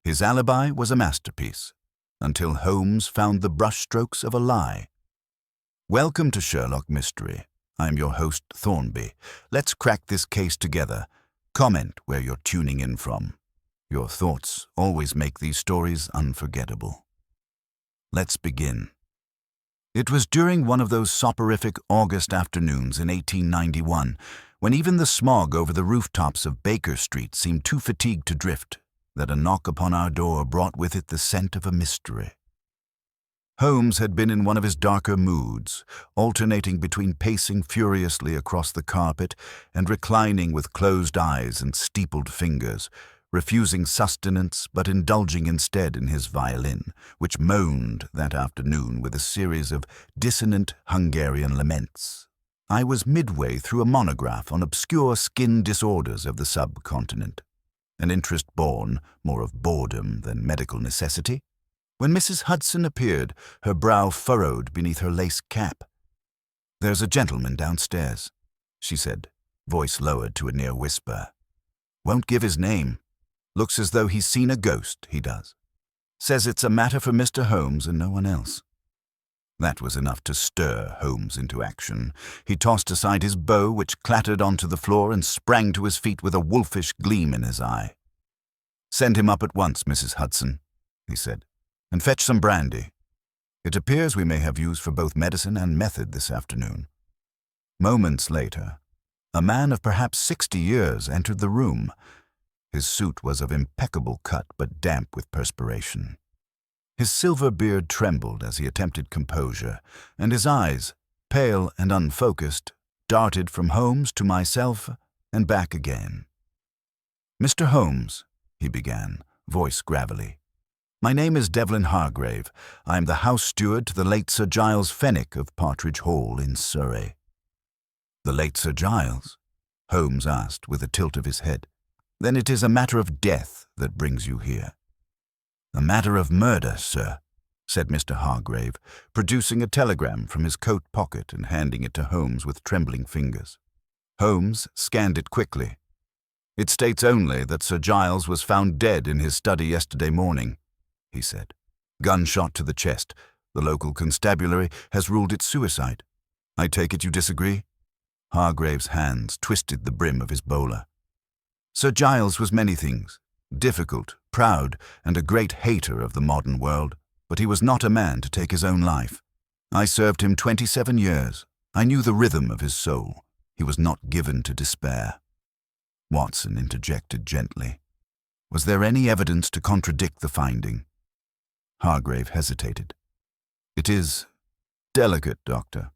His alibi was a masterpiece, until Holmes found the brushstrokes of a lie. Welcome to Sherlock Mystery. I'm your host, Thornby. Let's crack this case together. Comment where you're tuning in from. Your thoughts always make these stories unforgettable. Let's begin. It was during one of those soporific August afternoons in 1891, when even the smog over the rooftops of Baker Street seemed too fatigued to drift, that a knock upon our door brought with it the scent of a mystery. Holmes had been in one of his darker moods, alternating between pacing furiously across the carpet and reclining with closed eyes and steepled fingers, refusing sustenance but indulging instead in his violin, which moaned that afternoon with a series of dissonant Hungarian laments. I was midway through a monograph on obscure skin disorders of the subcontinent, an interest born more of boredom than medical necessity, when Mrs. Hudson appeared, her brow furrowed beneath her lace cap. "There's a gentleman downstairs," she said, voice lowered to a near whisper. "Won't give his name. Looks as though he's seen a ghost, he does. Says it's a matter for Mr. Holmes and no one else." That was enough to stir Holmes into action. He tossed aside his bow, which clattered onto the floor, and sprang to his feet with a wolfish gleam in his eye. "Send him up at once, Mrs. Hudson," he said, "and fetch some brandy. It appears we may have use for both medicine and method this afternoon." Moments later, a man of perhaps 60 years entered the room. His suit was of impeccable cut but damp with perspiration. His silver beard trembled as he attempted composure, and his eyes, pale and unfocused, darted from Holmes to myself and back again. "Mr. Holmes," he began, voice gravelly, "my name is Devlin Hargrave. I am the house steward to the late Sir Giles Fenwick of Partridge Hall in Surrey." "The late Sir Giles?" Holmes asked with a tilt of his head. "Then it is a matter of death that brings you here." "A matter of murder, sir," said Mr. Hargrave, producing a telegram from his coat pocket and handing it to Holmes with trembling fingers. Holmes scanned it quickly. "It states only that Sir Giles was found dead in his study yesterday morning," he said. "Gunshot to the chest. The local constabulary has ruled it suicide. I take it you disagree?" Hargrave's hands twisted the brim of his bowler. "Sir Giles was many things. Difficult, proud, and a great hater of the modern world, but he was not a man to take his own life. I served him 27 years. I knew the rhythm of his soul. He was not given to despair." Watson interjected gently. "Was there any evidence to contradict the finding?" Hargrave hesitated. "It is delicate, Doctor.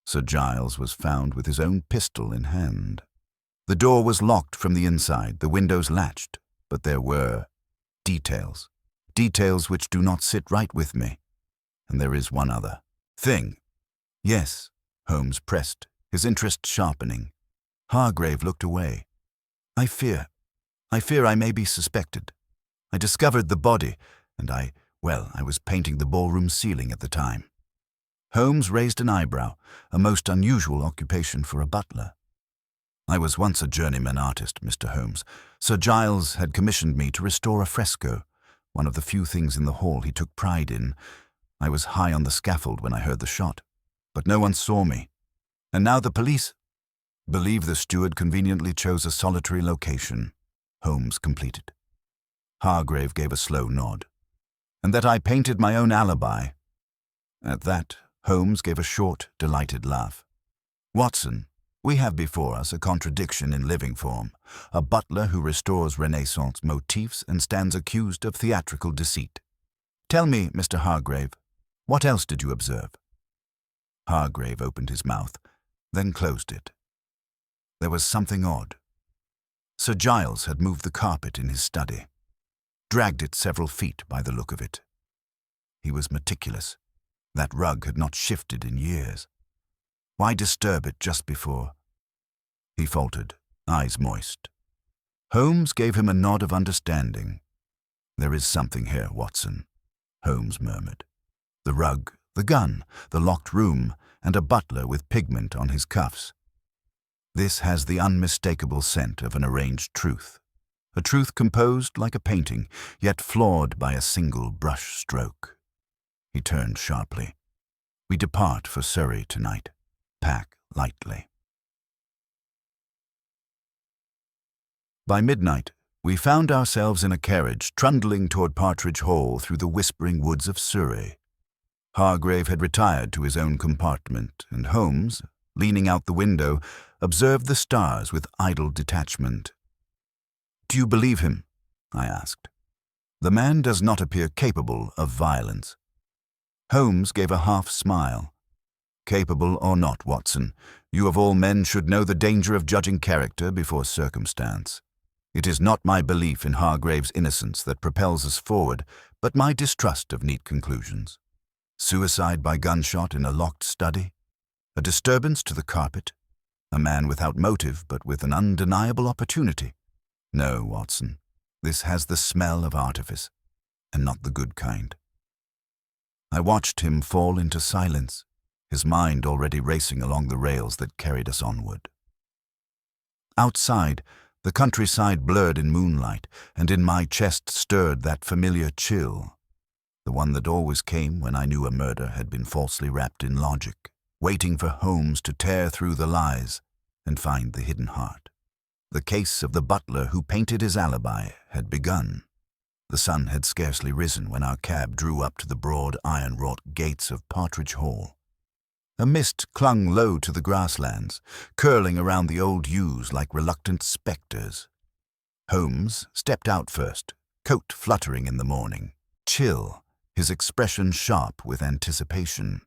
Sir Giles was found with his own pistol in hand. The door was locked from the inside, the windows latched, but there were details which do not sit right with me. And there is one other thing." "Yes," Holmes pressed, his interest sharpening. Hargrave looked away. I fear I may be suspected. I discovered the body, and I was painting the ballroom ceiling at the time." Holmes raised an eyebrow, a most unusual occupation for a butler. "I was once a journeyman artist, Mr. Holmes. Sir Giles had commissioned me to restore a fresco, one of the few things in the hall he took pride in. I was high on the scaffold when I heard the shot, but no one saw me. And now the police believe the steward conveniently chose a solitary location," Holmes completed. Hargrave gave a slow nod. "And that I painted my own alibi." At that, Holmes gave a short, delighted laugh. "Watson, we have before us a contradiction in living form, a butler who restores Renaissance motifs and stands accused of theatrical deceit. Tell me, Mr. Hargrave, what else did you observe?" Hargrave opened his mouth, then closed it. There was something odd. Sir Giles had moved the carpet in his study, dragged it several feet by the look of it. He was meticulous. That rug had not shifted in years. Why disturb it just before? He faltered, eyes moist. Holmes gave him a nod of understanding. "There is something here, Watson," Holmes murmured. "The rug, the gun, the locked room, and a butler with pigment on his cuffs. This has the unmistakable scent of an arranged truth, a truth composed like a painting, yet flawed by a single brush stroke. He turned sharply. We depart for Surrey tonight. Pack lightly. By midnight, we found ourselves in a carriage trundling toward Partridge Hall through the whispering woods of Surrey. Hargrave had retired to his own compartment, and Holmes, leaning out the window, observed the stars with idle detachment. "Do you believe him?" I asked. "The man does not appear capable of violence." Holmes gave a half-smile. "Capable or not, Watson, you of all men should know the danger of judging character before circumstance. It is not my belief in Hargrave's innocence that propels us forward, but my distrust of neat conclusions. Suicide by gunshot in a locked study? A disturbance to the carpet? A man without motive but with an undeniable opportunity? No, Watson, this has the smell of artifice, and not the good kind." I watched him fall into silence, his mind already racing along the rails that carried us onward. Outside, the countryside blurred in moonlight, and in my chest stirred that familiar chill, the one that always came when I knew a murder had been falsely wrapped in logic, waiting for Holmes to tear through the lies and find the hidden heart. The case of the butler who painted his alibi had begun. The sun had scarcely risen when our cab drew up to the broad iron-wrought gates of Partridge Hall. A mist clung low to the grasslands, curling around the old yews like reluctant spectres. Holmes stepped out first, coat fluttering in the morning, chill, his expression sharp with anticipation.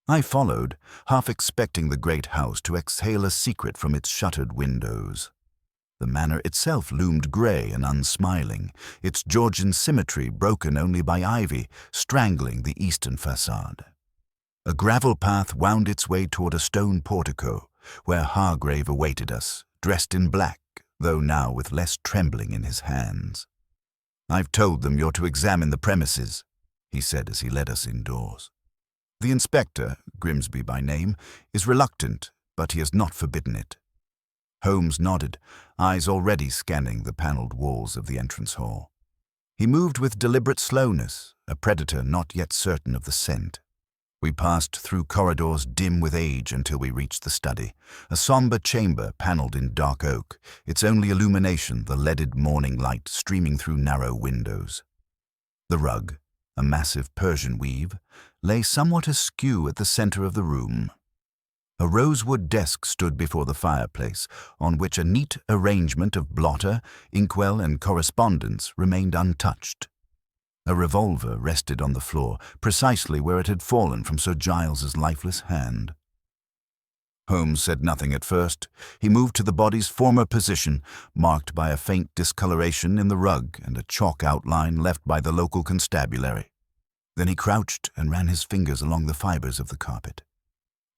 I followed, half expecting the great house to exhale a secret from its shuttered windows. The manor itself loomed grey and unsmiling, its Georgian symmetry broken only by ivy, strangling the eastern facade. A gravel path wound its way toward a stone portico, where Hargrave awaited us, dressed in black, though now with less trembling in his hands. "I've told them you're to examine the premises," he said as he led us indoors. "The inspector, Grimsby by name, is reluctant, but he has not forbidden it." Holmes nodded, eyes already scanning the panelled walls of the entrance hall. He moved with deliberate slowness, a predator not yet certain of the scent. We passed through corridors dim with age until we reached the study, a sombre chamber panelled in dark oak, its only illumination the leaded morning light streaming through narrow windows. The rug, a massive Persian weave, lay somewhat askew at the centre of the room. A rosewood desk stood before the fireplace, on which a neat arrangement of blotter, inkwell, and correspondence remained untouched. A revolver rested on the floor, precisely where it had fallen from Sir Giles's lifeless hand. Holmes said nothing at first. He moved to the body's former position, marked by a faint discoloration in the rug and a chalk outline left by the local constabulary. Then he crouched and ran his fingers along the fibres of the carpet.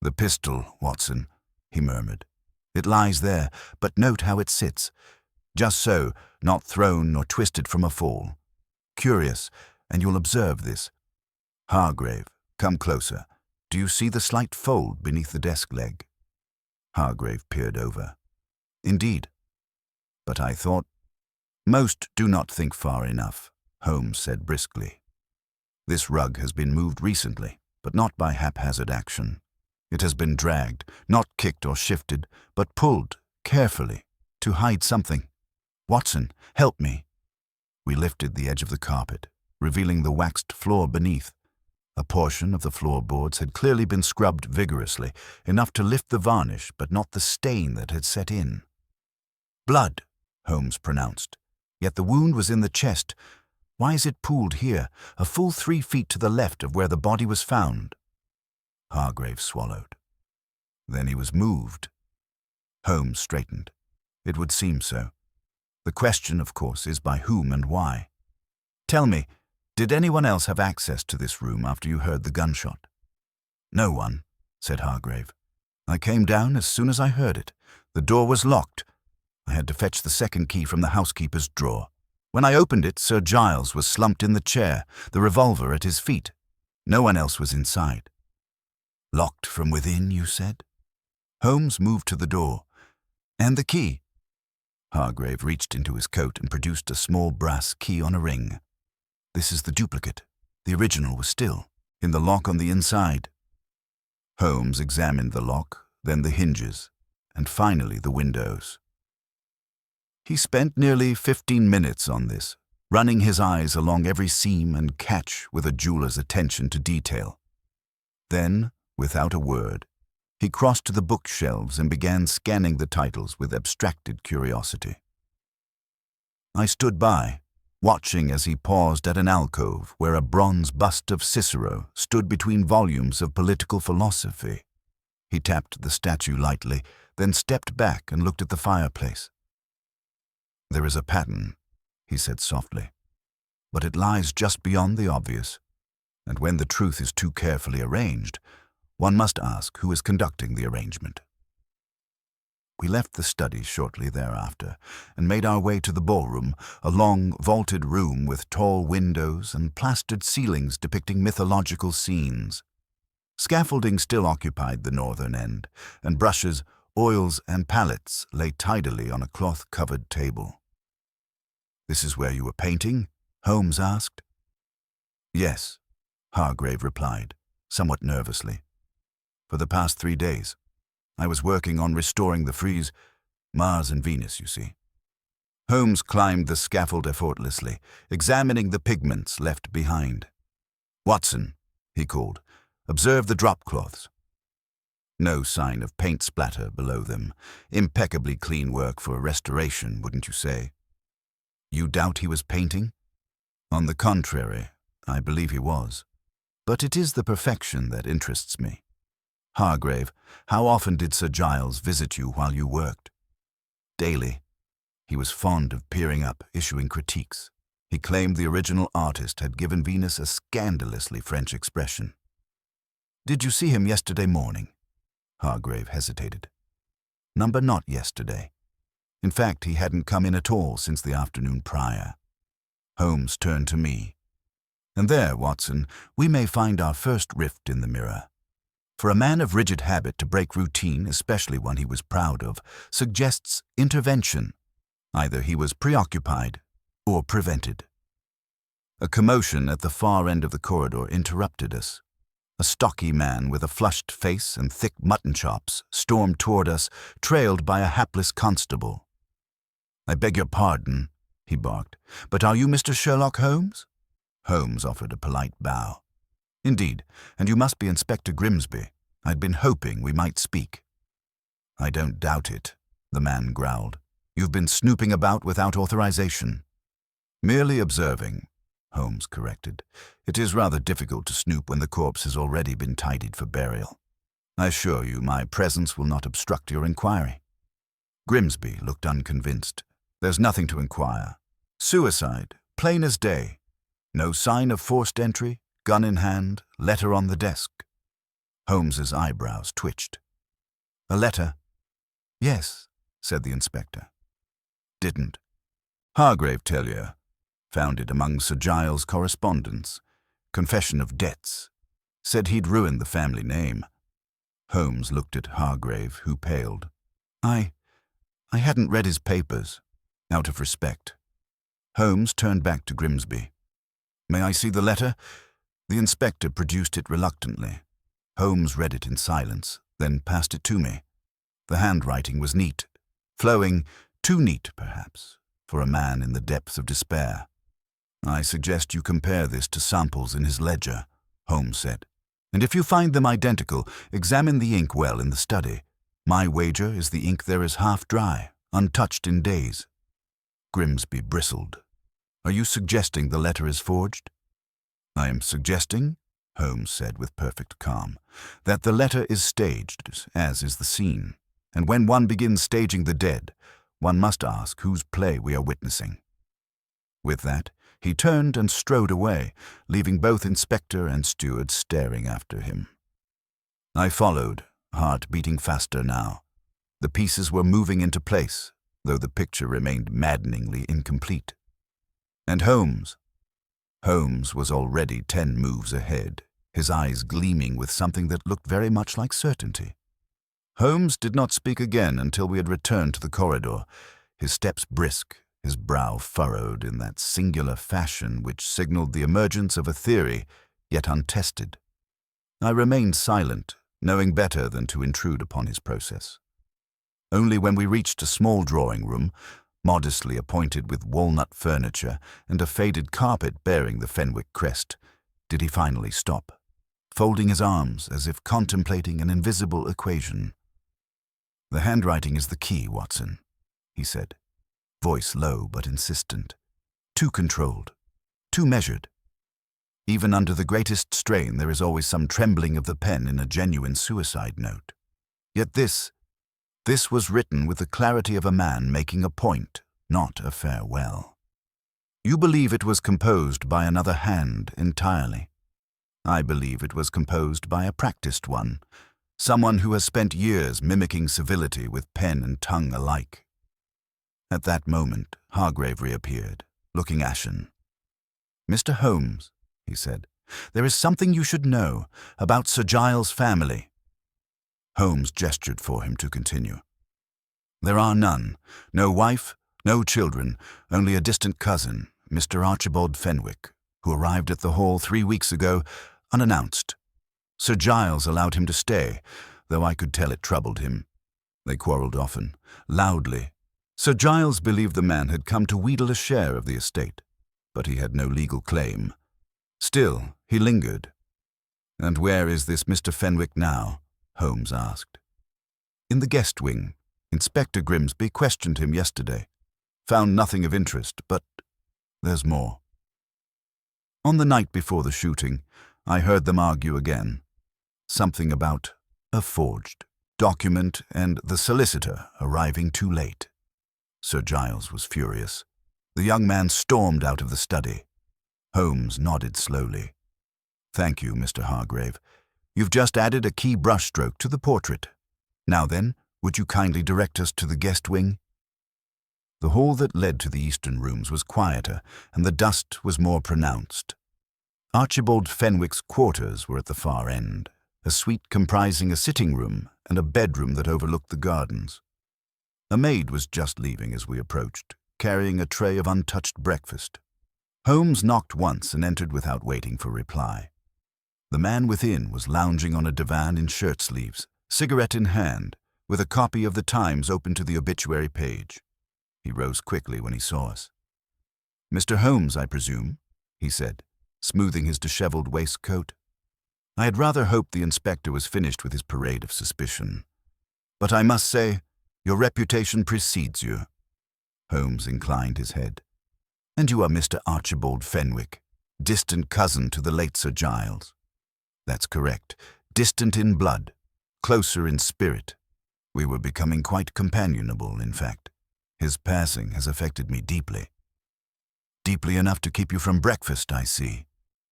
"The pistol, Watson," he murmured. "It lies there, but note how it sits. Just so, not thrown nor twisted from a fall. Curious, and you'll observe this. Hargrave, come closer. Do you see the slight fold beneath the desk leg?" Hargrave peered over. "Indeed. But I thought—" "Most do not think far enough," Holmes said briskly. "This rug has been moved recently, but not by haphazard action. It has been dragged, not kicked or shifted, but pulled, carefully, to hide something. Watson, help me." We lifted the edge of the carpet, revealing the waxed floor beneath. A portion of the floorboards had clearly been scrubbed vigorously, enough to lift the varnish, but not the stain that had set in. "Blood," Holmes pronounced. "Yet the wound was in the chest. Why is it pooled here, a full 3 feet to the left of where the body was found?" Hargrave swallowed. "Then he was moved." Holmes straightened. "It would seem so. The question, of course, is by whom and why. Tell me, did anyone else have access to this room after you heard the gunshot?" "No one," said Hargrave. "I came down as soon as I heard it. The door was locked. I had to fetch the second key from the housekeeper's drawer. When I opened it, Sir Giles was slumped in the chair, the revolver at his feet. No one else was inside." "Locked from within, you said?" Holmes moved to the door. "And the key?" Hargrave reached into his coat and produced a small brass key on a ring. "This is the duplicate. The original was still in the lock on the inside." Holmes examined the lock, then the hinges, and finally the windows. He spent nearly 15 minutes on this, running his eyes along every seam and catch with a jeweler's attention to detail. Then, without a word, he crossed to the bookshelves and began scanning the titles with abstracted curiosity. I stood by, watching as he paused at an alcove where a bronze bust of Cicero stood between volumes of political philosophy. He tapped the statue lightly, then stepped back and looked at the fireplace. "There is a pattern," he said softly, "but it lies just beyond the obvious, and when the truth is too carefully arranged, one must ask who is conducting the arrangement." We left the study shortly thereafter and made our way to the ballroom, a long, vaulted room with tall windows and plastered ceilings depicting mythological scenes. Scaffolding still occupied the northern end, and brushes, oils, and palettes lay tidily on a cloth-covered table. "This is where you were painting?" Holmes asked. "Yes," Hargrave replied, somewhat nervously. "For the past 3 days. I was working on restoring the frieze, Mars and Venus, you see." Holmes climbed the scaffold effortlessly, examining the pigments left behind. "Watson," he called, "observe the drop cloths." No sign of paint splatter below them. Impeccably clean work for restoration, wouldn't you say? "You doubt he was painting?" "On the contrary, I believe he was. But it is the perfection that interests me. Hargrave, how often did Sir Giles visit you while you worked?" "Daily. He was fond of peering up, issuing critiques. He claimed the original artist had given Venus a scandalously French expression." "Did you see him yesterday morning?" Hargrave hesitated. Not yesterday. In fact, he hadn't come in at all since the afternoon prior." Holmes turned to me. "And there, Watson, we may find our first rift in the mirror. For a man of rigid habit to break routine, especially one he was proud of, suggests intervention. Either he was preoccupied or prevented." A commotion at the far end of the corridor interrupted us. A stocky man with a flushed face and thick mutton chops stormed toward us, trailed by a hapless constable. "I beg your pardon," he barked, "but are you Mr. Sherlock Holmes?" Holmes offered a polite bow. "Indeed, and you must be Inspector Grimsby. I'd been hoping we might speak." "I don't doubt it," the man growled. "You've been snooping about without authorization." "Merely observing," Holmes corrected. "It is rather difficult to snoop when the corpse has already been tidied for burial. I assure you my presence will not obstruct your inquiry." Grimsby looked unconvinced. "There's nothing to inquire. Suicide, plain as day. No sign of forced entry, gun in hand, letter on the desk." Holmes's eyebrows twitched. "A letter?" "Yes," said the inspector. "Didn't Hargrave tell you? Found it among Sir Giles' correspondence. Confession of debts. Said he'd ruined the family name." Holmes looked at Hargrave, who paled. I hadn't read his papers, out of respect." Holmes turned back to Grimsby. "May I see the letter?" The inspector produced it reluctantly. Holmes read it in silence, then passed it to me. The handwriting was neat, flowing, too neat, perhaps, for a man in the depths of despair. "I suggest you compare this to samples in his ledger," Holmes said. "And if you find them identical, examine the ink well in the study. My wager is the ink there is half dry, untouched in days." Grimsby bristled. "Are you suggesting the letter is forged?" "I am suggesting," Holmes said with perfect calm, "that the letter is staged, as is the scene. And when one begins staging the dead, one must ask whose play we are witnessing." With that, he turned and strode away, leaving both inspector and steward staring after him. I followed, heart beating faster now. The pieces were moving into place, though the picture remained maddeningly incomplete. And Holmes was already 10 moves ahead, his eyes gleaming with something that looked very much like certainty. Holmes did not speak again until we had returned to the corridor. his steps brisk, his brow furrowed in that singular fashion which signaled the emergence of a theory, yet untested. I remained silent, knowing better than to intrude upon his process. Only when we reached a small drawing-room, modestly appointed with walnut furniture and a faded carpet bearing the Fenwick crest, did he finally stop, folding his arms as if contemplating an invisible equation. "The handwriting is the key, Watson," he said, voice low but insistent, too controlled, too measured. Even under the greatest strain, there is always some trembling of the pen in a genuine suicide note. Yet this was written with the clarity of a man making a point, not a farewell. You believe it was composed by another hand entirely. I believe it was composed by a practiced one, someone who has spent years mimicking civility with pen and tongue alike. At that moment, Hargrave reappeared, looking ashen. "Mr. Holmes," he said, "there is something you should know about Sir Giles' family." Holmes gestured for him to continue. "There are none, no wife, no children, only a distant cousin, Mr. Archibald Fenwick, who arrived at the Hall 3 weeks ago, unannounced. Sir Giles allowed him to stay, though I could tell it troubled him. They quarrelled often, loudly. Sir Giles believed the man had come to wheedle a share of the estate, but he had no legal claim. Still, he lingered. "And where is this Mr. Fenwick now?" Holmes asked. "In the guest wing. Inspector Grimsby questioned him yesterday. Found nothing of interest, but there's more." On the night before the shooting, I heard them argue again. Something about a forged document and the solicitor arriving too late. Sir Giles was furious. The young man stormed out of the study. Holmes nodded slowly. "Thank you, Mr. Hargrave. You've just added a key brushstroke to the portrait. Now then, would you kindly direct us to the guest wing?" The hall that led to the eastern rooms was quieter, and the dust was more pronounced. Archibald Fenwick's quarters were at the far end, a suite comprising a sitting room and a bedroom that overlooked the gardens. A maid was just leaving as we approached, carrying a tray of untouched breakfast. Holmes knocked once and entered without waiting for reply. The man within was lounging on a divan in shirt sleeves, cigarette in hand, with a copy of the Times open to the obituary page. He rose quickly when he saw us. "Mr. Holmes, I presume?" he said, smoothing his disheveled waistcoat. I had rather hoped the inspector was finished with his parade of suspicion. "But I must say, your reputation precedes you." Holmes inclined his head. "And you are Mr. Archibald Fenwick, distant cousin to the late Sir Giles." "That's correct. Distant in blood, closer in spirit. We were becoming quite companionable, in fact. His passing has affected me deeply." "Deeply enough to keep you from breakfast, I see,"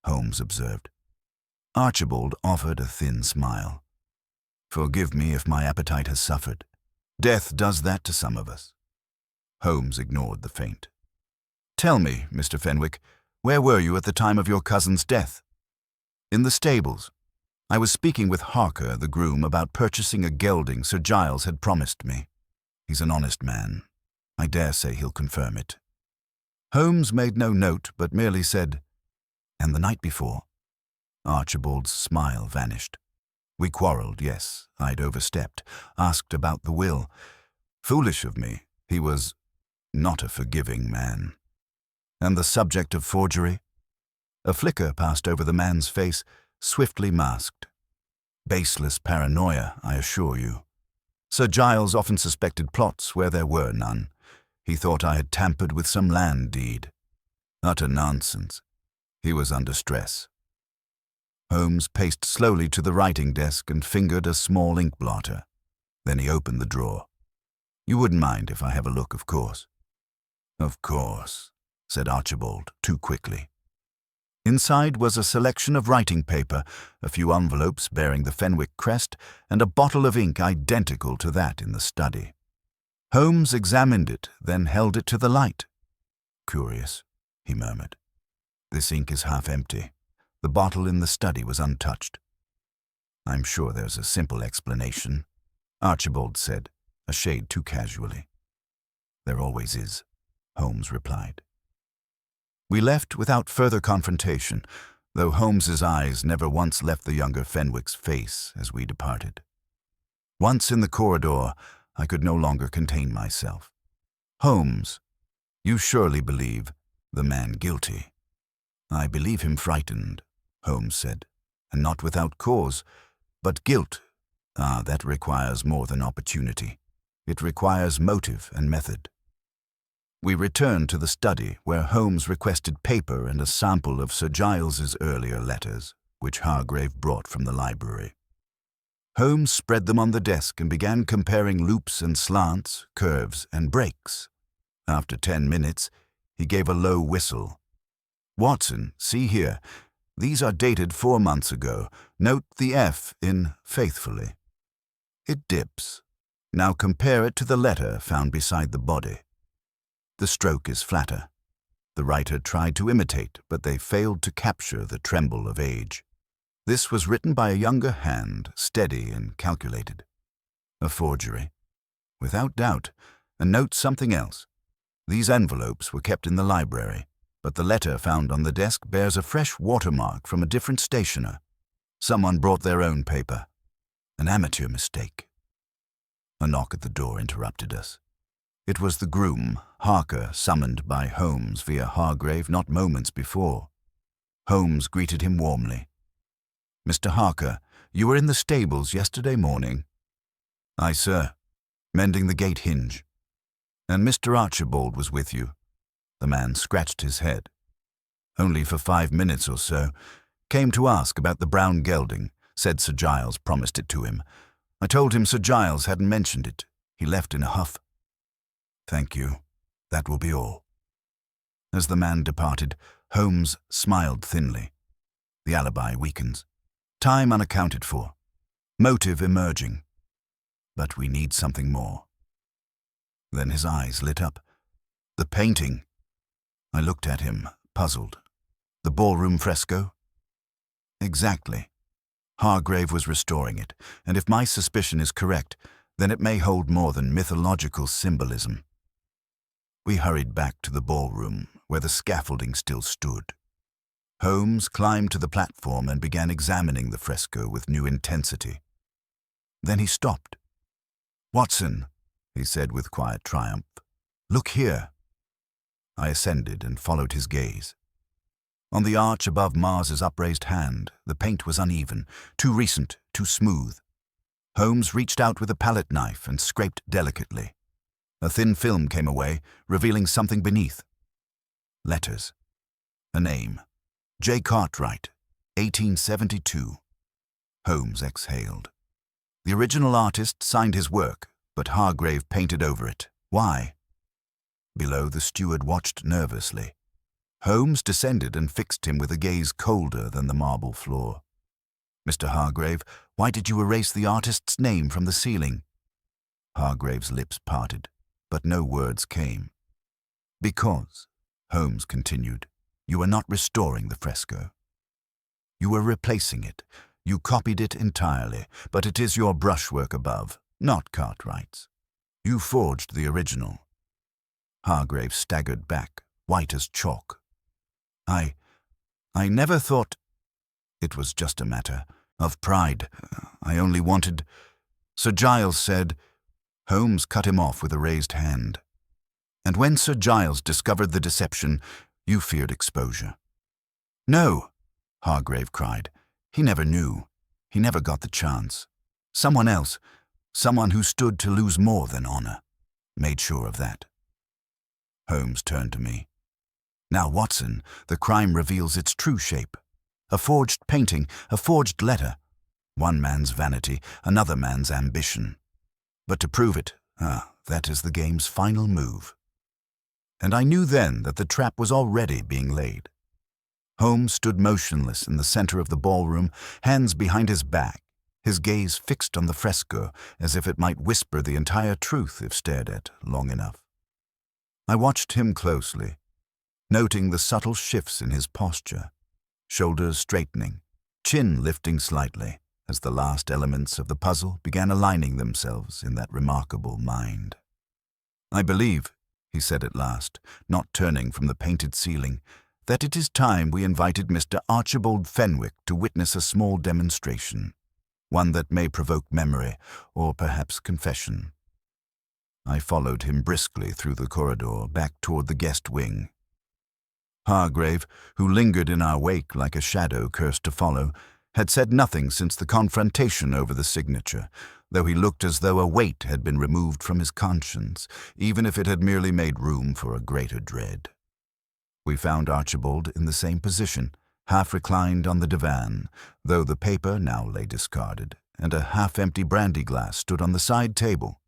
Holmes observed. Archibald offered a thin smile. "Forgive me if my appetite has suffered. Death does that to some of us." Holmes ignored the feint. "Tell me, Mr. Fenwick, where were you at the time of your cousin's death?" "In the stables. I was speaking with Harker, the groom, about purchasing a gelding Sir Giles had promised me. He's an honest man. I dare say he'll confirm it." Holmes made no note, but merely said, "And the night before?" Archibald's smile vanished. "We quarrelled, yes. I'd overstepped, asked about the will. Foolish of me. He was not a forgiving man." "And the subject of forgery?" A flicker passed over the man's face, swiftly masked. "Baseless paranoia, I assure you. Sir Giles often suspected plots where there were none. He thought I had tampered with some land deed. Utter nonsense. He was under stress." Holmes paced slowly to the writing desk and fingered a small ink blotter. Then he opened the drawer. "You wouldn't mind if I have a look, of course." "Of course," said Archibald, too quickly. Inside was a selection of writing paper, a few envelopes bearing the Fenwick crest, and a bottle of ink identical to that in the study. Holmes examined it, then held it to the light. "Curious," he murmured. "This ink is half empty. The bottle in the study was untouched." "I'm sure there's a simple explanation," Archibald said, a shade too casually. There always is, Holmes replied. We left without further confrontation, though Holmes's eyes never once left the younger Fenwick's face as we departed. Once in the corridor, I could no longer contain myself. Holmes, you surely believe the man guilty. I believe him frightened, Holmes said, and not without cause. But guilt, that requires more than opportunity. It requires motive and method. We returned to the study, where Holmes requested paper and a sample of Sir Giles's earlier letters, which Hargrave brought from the library. Holmes spread them on the desk and began comparing loops and slants, curves and breaks. After 10 minutes, he gave a low whistle. Watson, see here. These are dated 4 months ago. Note the F in faithfully. It dips. Now compare it to the letter found beside the body. The stroke is flatter. The writer tried to imitate, but they failed to capture the tremble of age. This was written by a younger hand, steady and calculated. A forgery. Without doubt. And note something else. These envelopes were kept in the library, but the letter found on the desk bears a fresh watermark from a different stationer. Someone brought their own paper. An amateur mistake. A knock at the door interrupted us. It was the groom, Harker, summoned by Holmes via Hargrave not moments before. Holmes greeted him warmly. Mr. Harker, you were in the stables yesterday morning. Aye, sir, mending the gate hinge. And Mr. Archibald was with you. The man scratched his head. Only for 5 minutes or so. Came to ask about the brown gelding, said Sir Giles promised it to him. I told him Sir Giles hadn't mentioned it. He left in a huff. Thank you. That will be all. As the man departed, Holmes smiled thinly. The alibi weakens. Time unaccounted for. Motive emerging. But we need something more. Then his eyes lit up. The painting. I looked at him, puzzled. The ballroom fresco? Exactly. Hargrave was restoring it, and if my suspicion is correct, then it may hold more than mythological symbolism. We hurried back to the ballroom, where the scaffolding still stood. Holmes climbed to the platform and began examining the fresco with new intensity. Then he stopped. Watson, he said with quiet triumph, look here. I ascended and followed his gaze. On the arch above Mars's upraised hand, the paint was uneven, too recent, too smooth. Holmes reached out with a palette knife and scraped delicately. A thin film came away, revealing something beneath. Letters. A name. J. Cartwright, 1872. Holmes exhaled. The original artist signed his work, but Hargrave painted over it. Why? Below, the steward watched nervously. Holmes descended and fixed him with a gaze colder than the marble floor. Mr. Hargrave, why did you erase the artist's name from the ceiling? Hargrave's lips parted, but no words came. Because, Holmes continued, you are not restoring the fresco. You are replacing it. You copied it entirely, but it is your brushwork above, not Cartwright's. You forged the original. Hargrave staggered back, white as chalk. I never thought... It was just a matter of pride. I only wanted... Sir Giles said... Holmes cut him off with a raised hand. And when Sir Giles discovered the deception, you feared exposure. No, Hargrave cried. He never knew. He never got the chance. Someone else, someone who stood to lose more than honor, made sure of that. Holmes turned to me. Now, Watson, the crime reveals its true shape. A forged painting, a forged letter. One man's vanity, another man's ambition. But to prove it, that is the game's final move. And I knew then that the trap was already being laid. Holmes stood motionless in the center of the ballroom, hands behind his back, his gaze fixed on the fresco as if it might whisper the entire truth if stared at long enough. I watched him closely, noting the subtle shifts in his posture, shoulders straightening, chin lifting slightly, as the last elements of the puzzle began aligning themselves in that remarkable mind. I believe, he said at last, not turning from the painted ceiling, "that it is time we invited Mr. Archibald Fenwick to witness a small demonstration, one that may provoke memory, or perhaps confession." I followed him briskly through the corridor, back toward the guest wing. Hargrave, who lingered in our wake like a shadow cursed to follow, had said nothing since the confrontation over the signature, though he looked as though a weight had been removed from his conscience, even if it had merely made room for a greater dread. We found Archibald in the same position, half reclined on the divan, though the paper now lay discarded, and a half-empty brandy glass stood on the side table.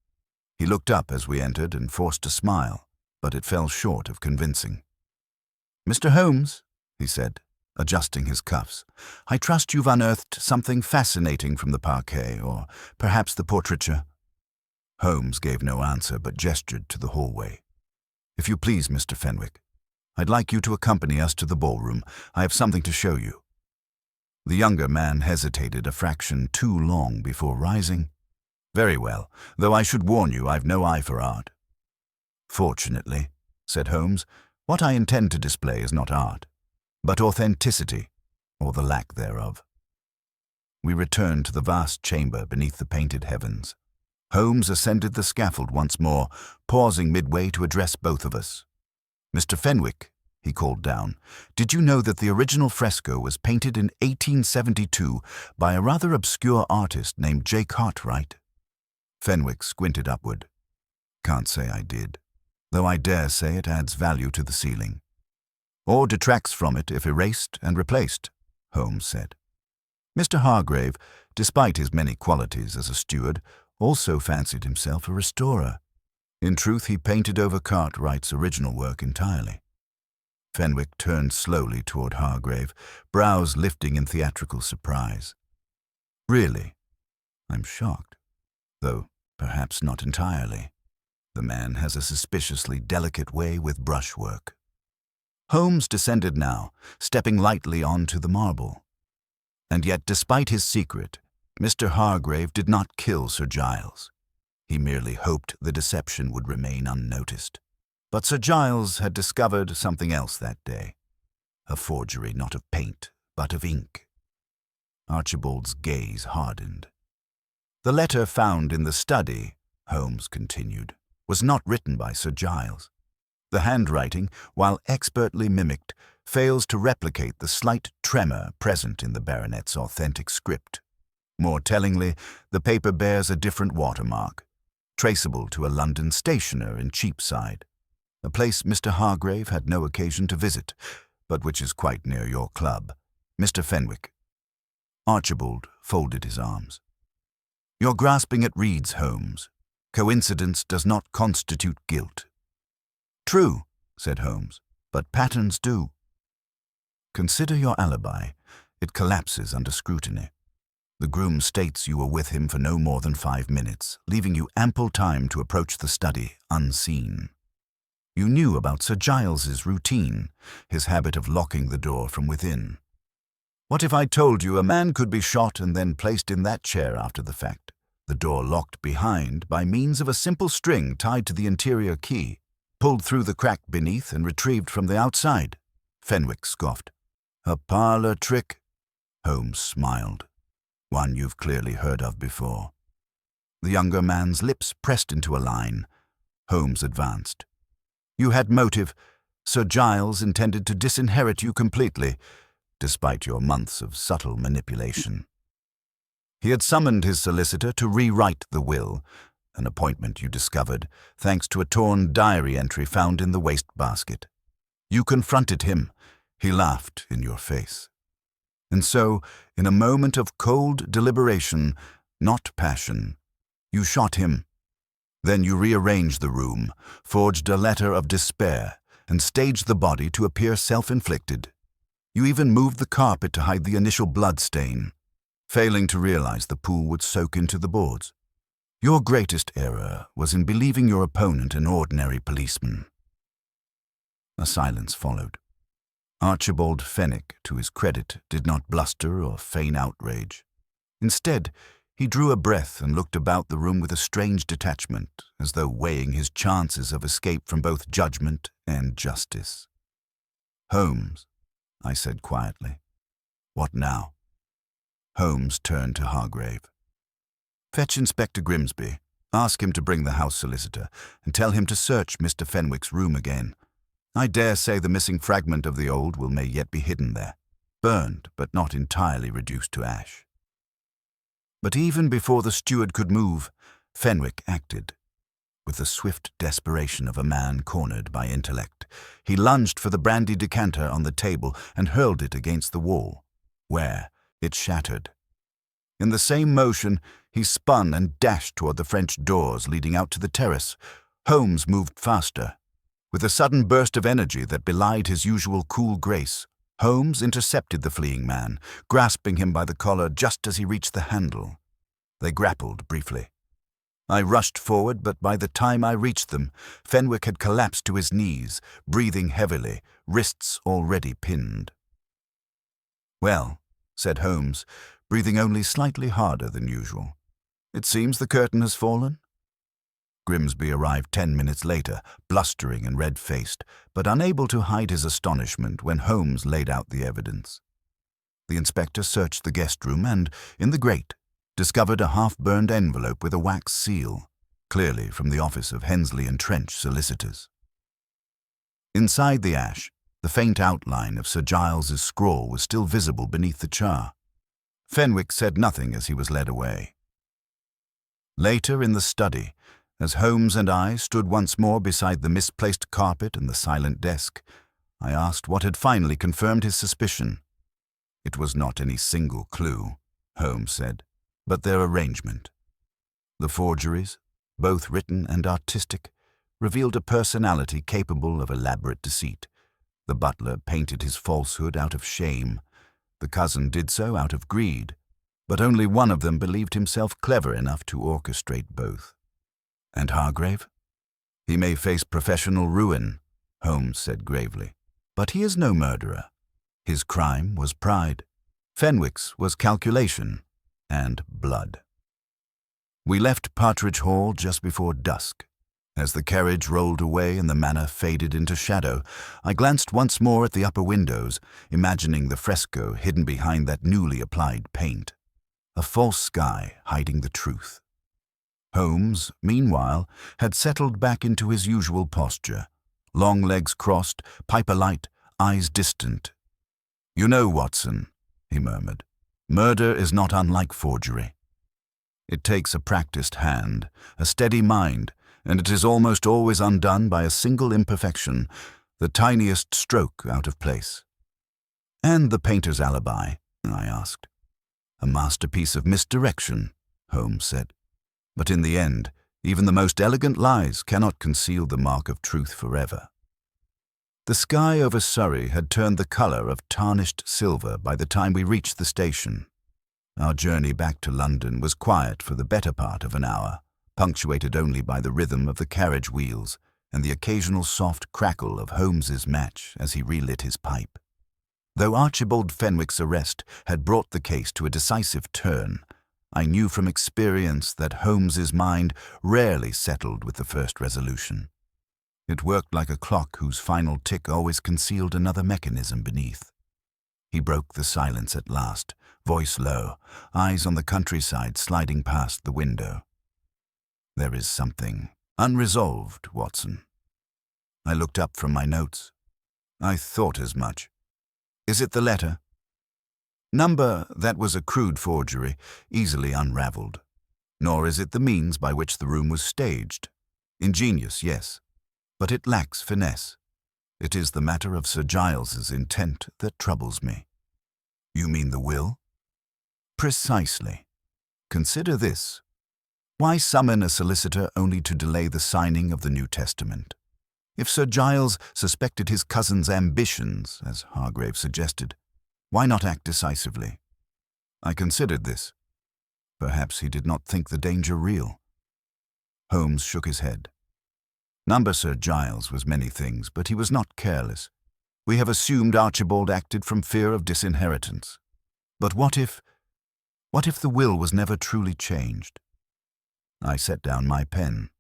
He looked up as we entered and forced a smile, but it fell short of convincing. "Mr. Holmes," he said, adjusting his cuffs, "I trust you've unearthed something fascinating from the parquet, or perhaps the portraiture." Holmes gave no answer but gestured to the hallway. "If you please, Mr. Fenwick, I'd like you to accompany us to the ballroom. I have something to show you." The younger man hesitated a fraction too long before rising. "Very well, though I should warn you I've no eye for art." "Fortunately," said Holmes, "what I intend to display is not art, but authenticity, or the lack thereof." We returned to the vast chamber beneath the painted heavens. Holmes ascended the scaffold once more, pausing midway to address both of us. "Mr. Fenwick," he called down, "did you know that the original fresco was painted in 1872 by a rather obscure artist named J. Cartwright?" Fenwick squinted upward. "Can't say I did, though I dare say it adds value to the ceiling." "Or detracts from it if erased and replaced," Holmes said. Mr. Hargrave, despite his many qualities as a steward, also fancied himself a restorer. In truth, he painted over Cartwright's original work entirely. Fenwick turned slowly toward Hargrave, brows lifting in theatrical surprise. "Really? I'm shocked, though perhaps not entirely. The man has a suspiciously delicate way with brushwork." Holmes descended now, stepping lightly onto the marble. And yet, despite his secret, Mr. Hargrave did not kill Sir Giles. He merely hoped the deception would remain unnoticed. But Sir Giles had discovered something else that day. A forgery not of paint, but of ink. Archibald's gaze hardened. "The letter found in the study," Holmes continued, "was not written by Sir Giles. The handwriting, while expertly mimicked, fails to replicate the slight tremor present in the baronet's authentic script. More tellingly, the paper bears a different watermark, traceable to a London stationer in Cheapside, a place Mr. Hargrave had no occasion to visit, but which is quite near your club, Mr. Fenwick." Archibald folded his arms. "You're grasping at reeds, Holmes. Coincidence does not constitute guilt." "True," said Holmes, "but patterns do." "Consider your alibi. It collapses under scrutiny. The groom states you were with him for no more than 5 minutes, leaving you ample time to approach the study unseen. You knew about Sir Giles's routine, his habit of locking the door from within. What if I told you a man could be shot and then placed in that chair after the fact, the door locked behind by means of a simple string tied to the interior key, pulled through the crack beneath and retrieved from the outside?" Fenwick scoffed. "A parlor trick?" Holmes smiled. "One you've clearly heard of before." The younger man's lips pressed into a line. Holmes advanced. "You had motive. Sir Giles intended to disinherit you completely, despite your months of subtle manipulation. He had summoned his solicitor to rewrite the will, an appointment you discovered thanks to a torn diary entry found in the wastebasket. You confronted him. He laughed in your face. And so, in a moment of cold deliberation, not passion, you shot him. Then you rearranged the room, forged a letter of despair, and staged the body to appear self-inflicted. You even moved the carpet to hide the initial blood stain, failing to realize the pool would soak into the boards. Your greatest error was in believing your opponent an ordinary policeman." A silence followed. Archibald Fenwick, to his credit, did not bluster or feign outrage. Instead, He drew a breath and looked about the room with a strange detachment, as though weighing his chances of escape from both judgment and justice. "Holmes," I said quietly. "What now?" Holmes turned to Hargrave. "Fetch Inspector Grimsby. Ask him to bring the house solicitor, and tell him to search Mr. Fenwick's room again. I dare say the missing fragment of the old will may yet be hidden there, burned but not entirely reduced to ash." But even before the steward could move, Fenwick acted. With the swift desperation of a man cornered by intellect, he lunged for the brandy decanter on the table and hurled it against the wall, where it shattered. In the same motion, he spun and dashed toward the French doors leading out to the terrace. Holmes moved faster. With a sudden burst of energy that belied his usual cool grace, Holmes intercepted the fleeing man, grasping him by the collar just as he reached the handle. They grappled briefly. I rushed forward, but by the time I reached them, Fenwick had collapsed to his knees, breathing heavily, wrists already pinned. "Well," said Holmes, breathing only slightly harder than usual, "it seems the curtain has fallen?" Grimsby arrived 10 minutes later, blustering and red-faced, but unable to hide his astonishment when Holmes laid out the evidence. The inspector searched the guest room and, in the grate, discovered a half-burned envelope with a wax seal, clearly from the office of Hensley and Trench solicitors. Inside the ash, the faint outline of Sir Giles's scrawl was still visible beneath the char. Fenwick said nothing as he was led away. Later in the study, as Holmes and I stood once more beside the misplaced carpet and the silent desk, I asked what had finally confirmed his suspicion. "It was not any single clue," Holmes said, "but their arrangement. The forgeries, both written and artistic, revealed a personality capable of elaborate deceit. The butler painted his falsehood out of shame. The cousin did so out of greed, but only one of them believed himself clever enough to orchestrate both." "And Hargrave?" "He may face professional ruin," Holmes said gravely, "but he is no murderer. His crime was pride. Fenwick's was calculation and blood." We left Partridge Hall just before dusk. As the carriage rolled away and the manor faded into shadow, I glanced once more at the upper windows, imagining the fresco hidden behind that newly applied paint. A false sky hiding the truth. Holmes, meanwhile, had settled back into his usual posture, long legs crossed, pipe alight, eyes distant. "You know, Watson," he murmured, "murder is not unlike forgery. It takes a practiced hand, a steady mind, and it is almost always undone by a single imperfection, the tiniest stroke out of place." "And the painter's alibi?" I asked. "A masterpiece of misdirection," Holmes said. "But in the end, even the most elegant lies cannot conceal the mark of truth forever." The sky over Surrey had turned the color of tarnished silver by the time we reached the station. Our journey back to London was quiet for the better part of an hour, punctuated only by the rhythm of the carriage wheels and the occasional soft crackle of Holmes's match as he relit his pipe. Though Archibald Fenwick's arrest had brought the case to a decisive turn, I knew from experience that Holmes's mind rarely settled with the first resolution. It worked like a clock whose final tick always concealed another mechanism beneath. He broke the silence at last, voice low, eyes on the countryside sliding past the window. "There is something unresolved, Watson." I looked up from my notes. "I thought as much. Is it the letter?" "Number, that was a crude forgery, easily unraveled. Nor is it the means by which the room was staged. Ingenious, yes, but it lacks finesse. It is the matter of Sir Giles's intent that troubles me." "You mean the will?" "Precisely. Consider this. Why summon a solicitor only to delay the signing of the New Testament? If Sir Giles suspected his cousin's ambitions, as Hargrave suggested, why not act decisively? I considered this. Perhaps he did not think the danger real." Holmes shook his head. "Number Sir Giles was many things, but he was not careless. We have assumed Archibald acted from fear of disinheritance. But what if What if the will was never truly changed? I set down my pen.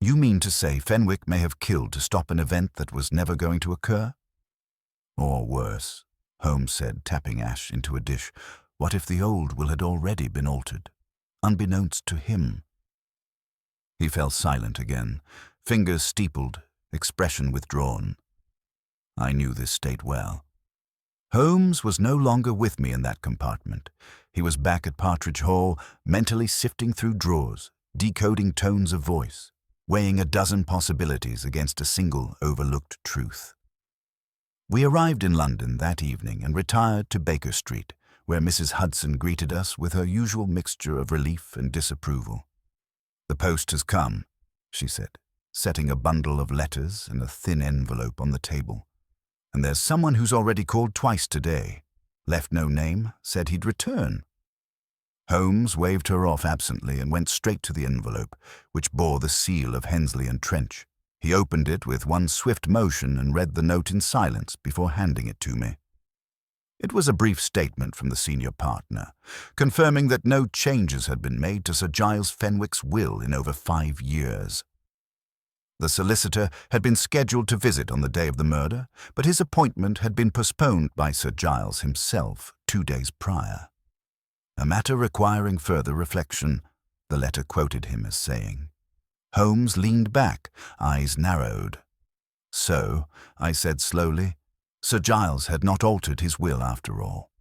You mean to say Fenwick may have killed to stop an event that was never going to occur? Or worse, Holmes said, tapping ash into a dish. What if the old will had already been altered, unbeknownst to him? He fell silent again, fingers steepled, expression withdrawn. I knew this state well. Holmes was no longer with me in that compartment. He was back at Partridge Hall, mentally sifting through drawers, decoding tones of voice, weighing a dozen possibilities against a single overlooked truth. We arrived in London that evening and retired to Baker Street, where Mrs. Hudson greeted us with her usual mixture of relief and disapproval. "The post has come," she said, setting a bundle of letters in a thin envelope on the table. "And there's someone who's already called twice today. Left no name, said he'd return." Holmes waved her off absently and went straight to the envelope, which bore the seal of Hensley and Trench. He opened it with one swift motion and read the note in silence before handing it to me. It was a brief statement from the senior partner, confirming that no changes had been made to Sir Giles Fenwick's will in over 5 years. The solicitor had been scheduled to visit on the day of the murder, but his appointment had been postponed by Sir Giles himself 2 days prior. "A matter requiring further reflection," the letter quoted him as saying. Holmes leaned back, eyes narrowed. "So," I said slowly, "Sir Giles had not altered his will after all."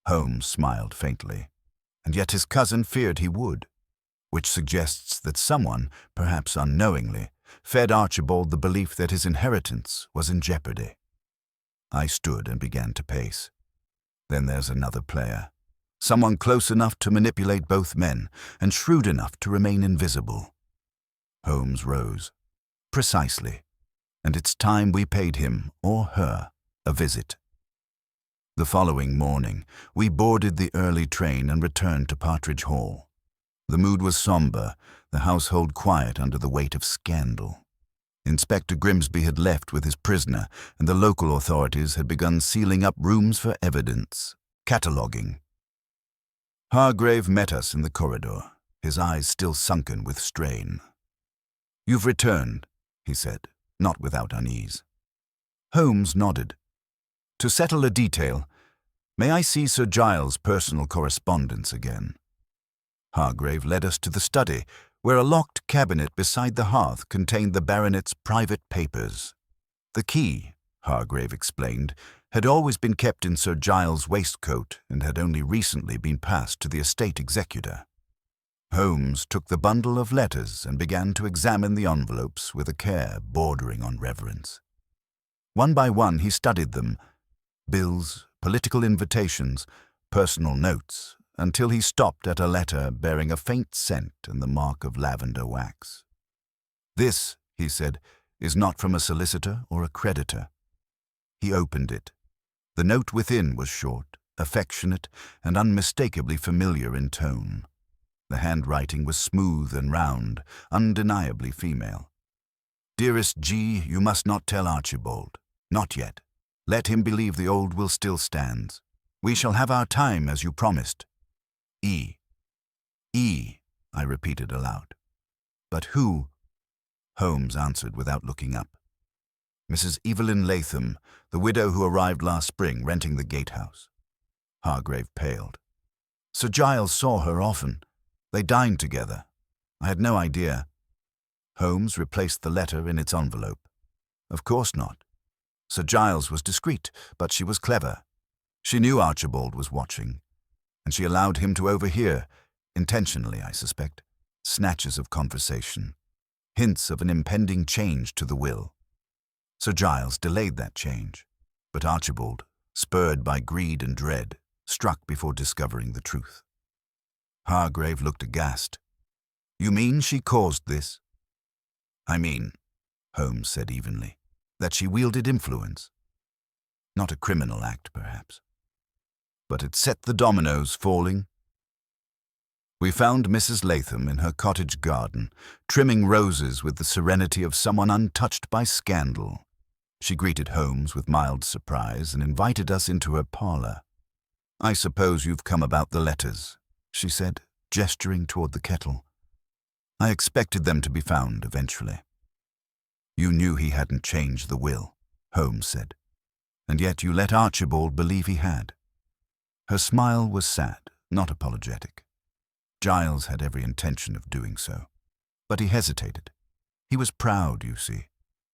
Holmes smiled faintly, and yet his cousin feared he would, which suggests that someone, perhaps unknowingly, fed Archibald the belief that his inheritance was in jeopardy. I stood and began to pace. Then there's another player, someone close enough to manipulate both men and shrewd enough to remain invisible. Holmes rose. "Precisely, and it's time we paid him, or her, a visit." The following morning, we boarded the early train and returned to Partridge Hall. The mood was somber, the household quiet under the weight of scandal. Inspector Grimsby had left with his prisoner, and the local authorities had begun sealing up rooms for evidence, cataloguing. Hargrave met us in the corridor, his eyes still sunken with strain. "You've returned," he said, not without unease. Holmes nodded. "To settle a detail, may I see Sir Giles' personal correspondence again?" Hargrave led us to the study, where a locked cabinet beside the hearth contained the baronet's private papers. The key, Hargrave explained, had always been kept in Sir Giles' waistcoat and had only recently been passed to the estate executor. Holmes took the bundle of letters and began to examine the envelopes with a care bordering on reverence. One by one he studied them, bills, political invitations, personal notes, until he stopped at a letter bearing a faint scent and the mark of lavender wax. "This," he said, "is not from a solicitor or a creditor." He opened it. The note within was short, affectionate, and unmistakably familiar in tone. The handwriting was smooth and round, undeniably female. "Dearest G, you must not tell Archibald. Not yet. Let him believe the old will still stands. We shall have our time as you promised. E." "E," I repeated aloud. "But who?" Holmes answered without looking up. "Mrs. Evelyn Latham, the widow who arrived last spring renting the gatehouse." Hargrave paled. "Sir Giles saw her often. They dined together. I had no idea." Holmes replaced the letter in its envelope. "Of course not. Sir Giles was discreet, but she was clever. She knew Archibald was watching, and she allowed him to overhear, intentionally, I suspect, snatches of conversation, hints of an impending change to the will. Sir Giles delayed that change, but Archibald, spurred by greed and dread, struck before discovering the truth." Hargrave looked aghast. "You mean she caused this?" "I mean," Holmes said evenly, "that she wielded influence. Not a criminal act, perhaps, but it set the dominoes falling." We found Mrs. Latham in her cottage garden, trimming roses with the serenity of someone untouched by scandal. She greeted Holmes with mild surprise and invited us into her parlor. "I suppose you've come about the letters," she said, gesturing toward the kettle. "I expected them to be found eventually." "You knew he hadn't changed the will," Holmes said, "and yet you let Archibald believe he had." Her smile was sad, not apologetic. Giles had every intention of doing so, but he hesitated. He was proud, you see,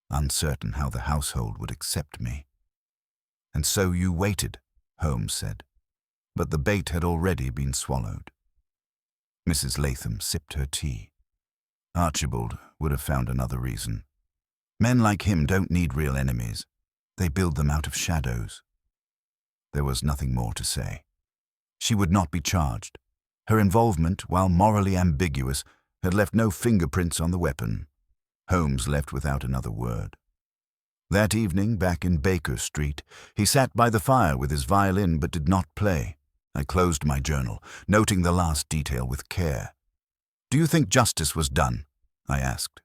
uncertain how the household would accept me. "And so you waited," Holmes said, but the bait had already been swallowed. Mrs. Latham sipped her tea. Archibald would have found another reason. Men like him don't need real enemies. They build them out of shadows. There was nothing more to say. She would not be charged. Her involvement, while morally ambiguous, had left no fingerprints on the weapon. Holmes left without another word. That evening, back in Baker Street, he sat by the fire with his violin but did not play. I closed my journal, noting the last detail with care. "Do you think justice was done?" I asked.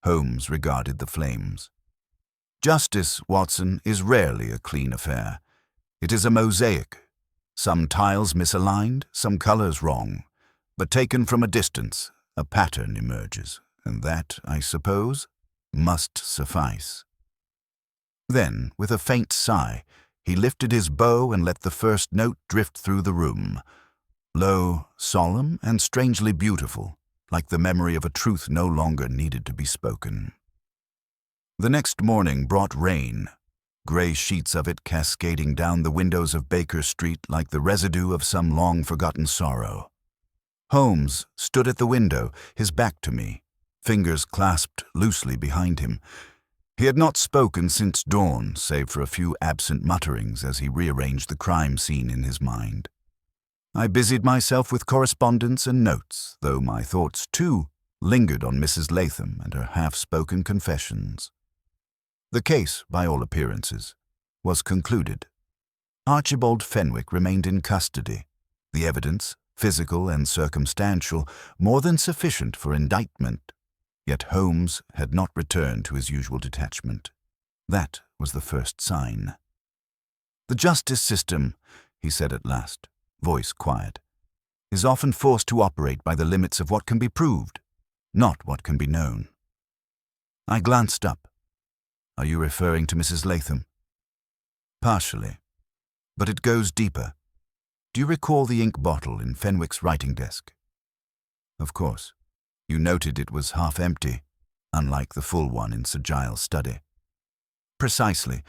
Holmes regarded the flames. "Justice, Watson, is rarely a clean affair. It is a mosaic. Some tiles misaligned, some colors wrong. But taken from a distance, a pattern emerges, and that, I suppose, must suffice." Then, with a faint sigh, he lifted his bow and let the first note drift through the room. Low, solemn, and strangely beautiful, like the memory of a truth no longer needed to be spoken. The next morning brought rain, gray sheets of it cascading down the windows of Baker Street like the residue of some long-forgotten sorrow. Holmes stood at the window, his back to me, fingers clasped loosely behind him. He had not spoken since dawn, save for a few absent mutterings as he rearranged the crime scene in his mind. I busied myself with correspondence and notes, though my thoughts, too, lingered on Mrs. Latham and her half-spoken confessions. The case, by all appearances, was concluded. Archibald Fenwick remained in custody. The evidence, physical and circumstantial, more than sufficient for indictment. Yet Holmes had not returned to his usual detachment. That was the first sign. "The justice system," he said at last, voice quiet, "is often forced to operate by the limits of what can be proved, not what can be known." I glanced up. "Are you referring to Mrs. Latham?" "Partially. But it goes deeper. Do you recall the ink bottle in Fenwick's writing desk?" "Of course. You noted it was half empty, unlike the full one in Sir Giles' study." "Precisely.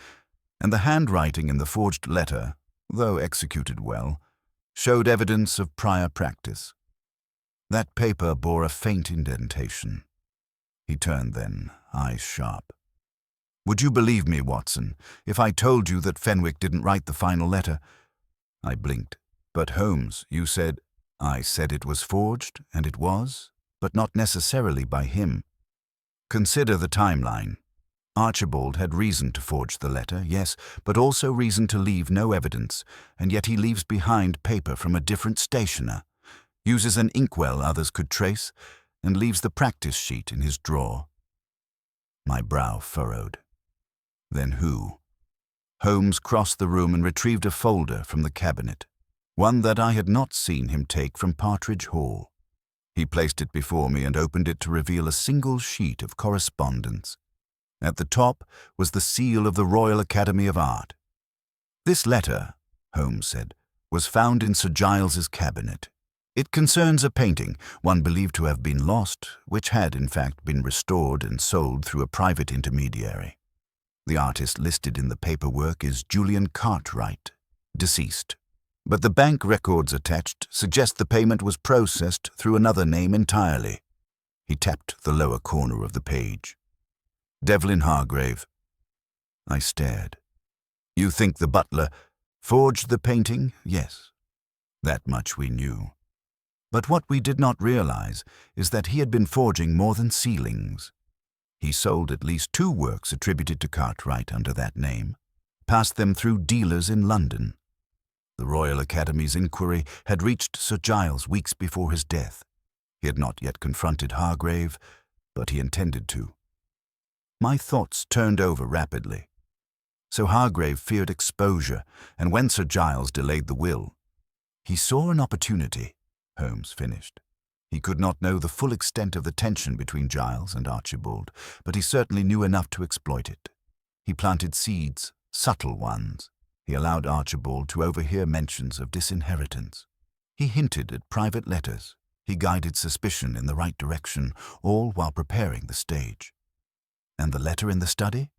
And the handwriting in the forged letter, though executed well, showed evidence of prior practice. That paper bore a faint indentation." He turned then, eyes sharp. "Would you believe me, Watson, if I told you that Fenwick didn't write the final letter?" I blinked. "But Holmes, you said—" "I said it was forged, and it was, but not necessarily by him. Consider the timeline. Archibald had reason to forge the letter, yes, but also reason to leave no evidence, and yet he leaves behind paper from a different stationer, uses an inkwell others could trace, and leaves the practice sheet in his drawer." My brow furrowed. "Then who?" Holmes crossed the room and retrieved a folder from the cabinet, one that I had not seen him take from Partridge Hall. He placed it before me and opened it to reveal a single sheet of correspondence. At the top was the seal of the Royal Academy of Art. "This letter," Holmes said, "was found in Sir Giles's cabinet. It concerns a painting, one believed to have been lost, which had in fact been restored and sold through a private intermediary. The artist listed in the paperwork is Julian Cartwright, deceased. But the bank records attached suggest the payment was processed through another name entirely." He tapped the lower corner of the page. "Devlin Hargrave." I stared. "You think the butler forged the painting?" "Yes. That much we knew. But what we did not realize is that he had been forging more than ceilings. He sold at least 2 works attributed to Cartwright under that name, passed them through dealers in London. The Royal Academy's inquiry had reached Sir Giles weeks before his death. He had not yet confronted Hargrave, but he intended to. My thoughts turned over rapidly. So Hargrave feared exposure, and when Sir Giles delayed the will, he saw an opportunity, Holmes finished. He could not know the full extent of the tension between Giles and Archibald, but he certainly knew enough to exploit it. He planted seeds, subtle ones. He allowed Archibald to overhear mentions of disinheritance. He hinted at private letters. He guided suspicion in the right direction, all while preparing the stage. And the letter in the study?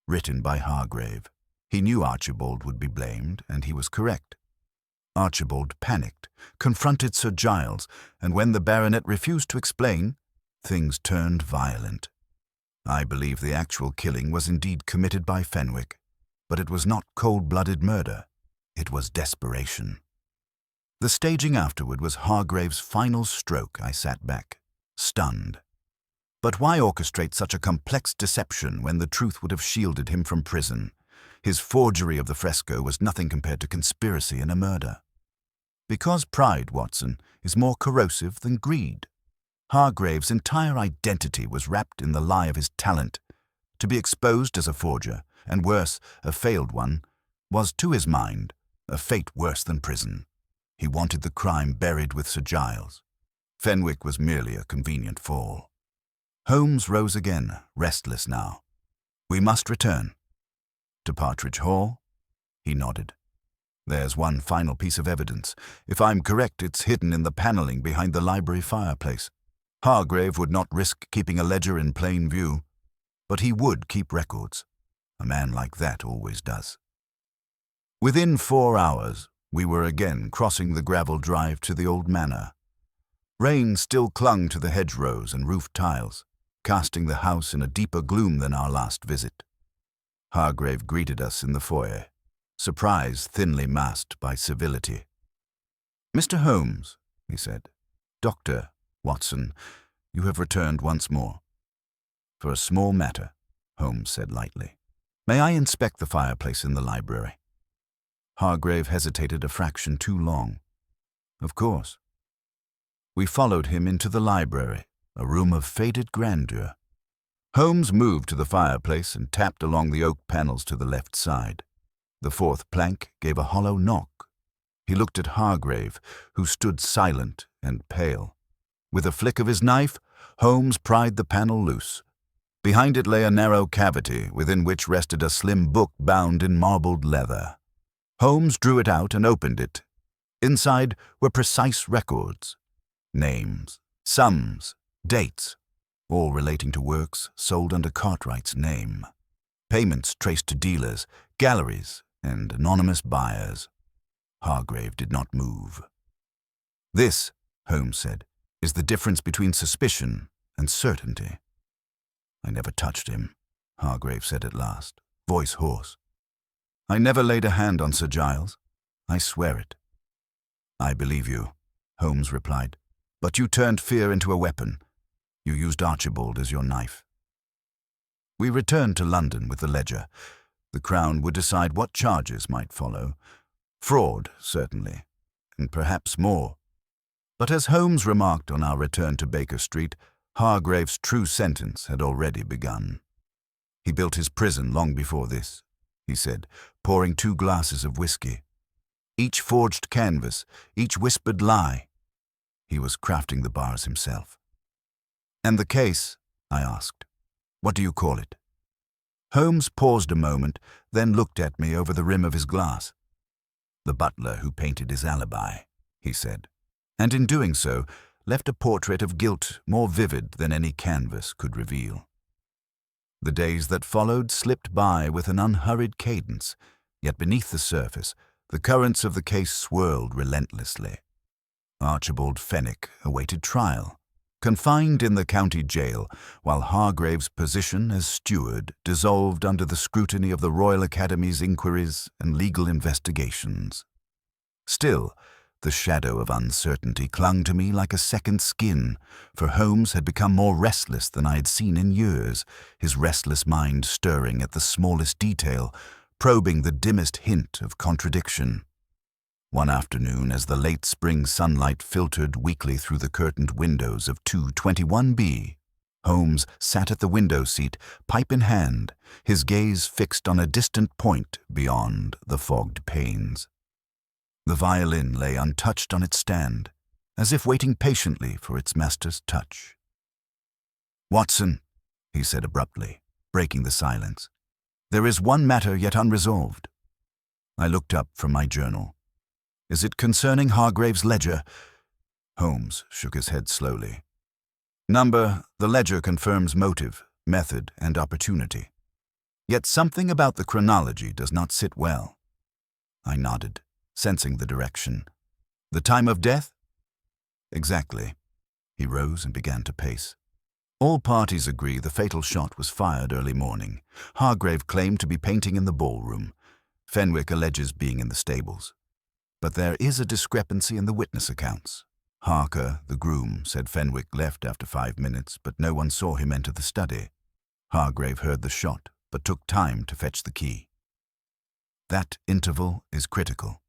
Written by Hargrave. He knew Archibald would be blamed, and he was correct. Archibald panicked, confronted Sir Giles, and when the baronet refused to explain, things turned violent. I believe the actual killing was indeed committed by Fenwick, but it was not cold-blooded murder. It was desperation. The staging afterward was Hargrave's final stroke. I sat back, stunned. But why orchestrate such a complex deception when the truth would have shielded him from prison? His forgery of the fresco was nothing compared to conspiracy in a murder. Because pride, Watson, is more corrosive than greed. Hargrave's entire identity was wrapped in the lie of his talent. To be exposed as a forger, and worse, a failed one, was, to his mind, a fate worse than prison. He wanted the crime buried with Sir Giles. Fenwick was merely a convenient fall. Holmes rose again, restless now. We must return. To Partridge Hall? He nodded. There's one final piece of evidence. If I'm correct, it's hidden in the paneling behind the library fireplace. Hargrave would not risk keeping a ledger in plain view, but he would keep records. A man like that always does. Within 4 hours, we were again crossing the gravel drive to the old manor. Rain still clung to the hedgerows and roof tiles, casting the house in a deeper gloom than our last visit. Hargrave greeted us in the foyer, surprise thinly masked by civility. "Mr. Holmes," he said. "Dr. Watson, you have returned once more." "For a small matter," Holmes said lightly. "May I inspect the fireplace in the library?" Hargrave hesitated a fraction too long. "Of course." We followed him into the library, a room of faded grandeur. Holmes moved to the fireplace and tapped along the oak panels to the left side. The fourth plank gave a hollow knock. He looked at Hargrave, who stood silent and pale. With a flick of his knife, Holmes pried the panel loose. Behind it lay a narrow cavity within which rested a slim book bound in marbled leather. Holmes drew it out and opened it. Inside were precise records. Names, sums, dates, all relating to works sold under Cartwright's name. Payments traced to dealers, galleries, and anonymous buyers. Hargrave did not move. "This," Holmes said, "is the difference between suspicion and certainty." "I never touched him," Hargrave said at last, voice hoarse. "I never laid a hand on Sir Giles. I swear it." "I believe you," Holmes replied, "but you turned fear into a weapon. You used Archibald as your knife." We returned to London with the ledger. The Crown would decide what charges might follow. Fraud, certainly, and perhaps more. But as Holmes remarked on our return to Baker Street, Hargrave's true sentence had already begun. "He built his prison long before this," he said, pouring 2 glasses of whiskey. "Each forged canvas, each whispered lie. He was crafting the bars himself." "And the case?" I asked. "What do you call it?" Holmes paused a moment, then looked at me over the rim of his glass. "The butler who painted his alibi," he said, and in doing so, left a portrait of guilt more vivid than any canvas could reveal. The days that followed slipped by with an unhurried cadence, yet beneath the surface, the currents of the case swirled relentlessly. Archibald Fenwick awaited trial, confined in the county jail, while Hargrave's position as steward dissolved under the scrutiny of the Royal Academy's inquiries and legal investigations. Still, the shadow of uncertainty clung to me like a second skin, for Holmes had become more restless than I had seen in years, his restless mind stirring at the smallest detail, probing the dimmest hint of contradiction. One afternoon, as the late spring sunlight filtered weakly through the curtained windows of 221B, Holmes sat at the window seat, pipe in hand, his gaze fixed on a distant point beyond the fogged panes. The violin lay untouched on its stand, as if waiting patiently for its master's touch. "Watson," he said abruptly, breaking the silence, "there is one matter yet unresolved." I looked up from my journal. "Is it concerning Hargrave's ledger?" Holmes shook his head slowly. The ledger confirms motive, method, and opportunity. Yet something about the chronology does not sit well." I nodded, sensing the direction. "The time of death?" "Exactly." He rose and began to pace. "All parties agree the fatal shot was fired early morning. Hargrave claimed to be painting in the ballroom. Fenwick alleges being in the stables. But there is a discrepancy in the witness accounts. Harker, the groom, said Fenwick left after 5 minutes, but no one saw him enter the study. Hargrave heard the shot, but took time to fetch the key. That interval is critical."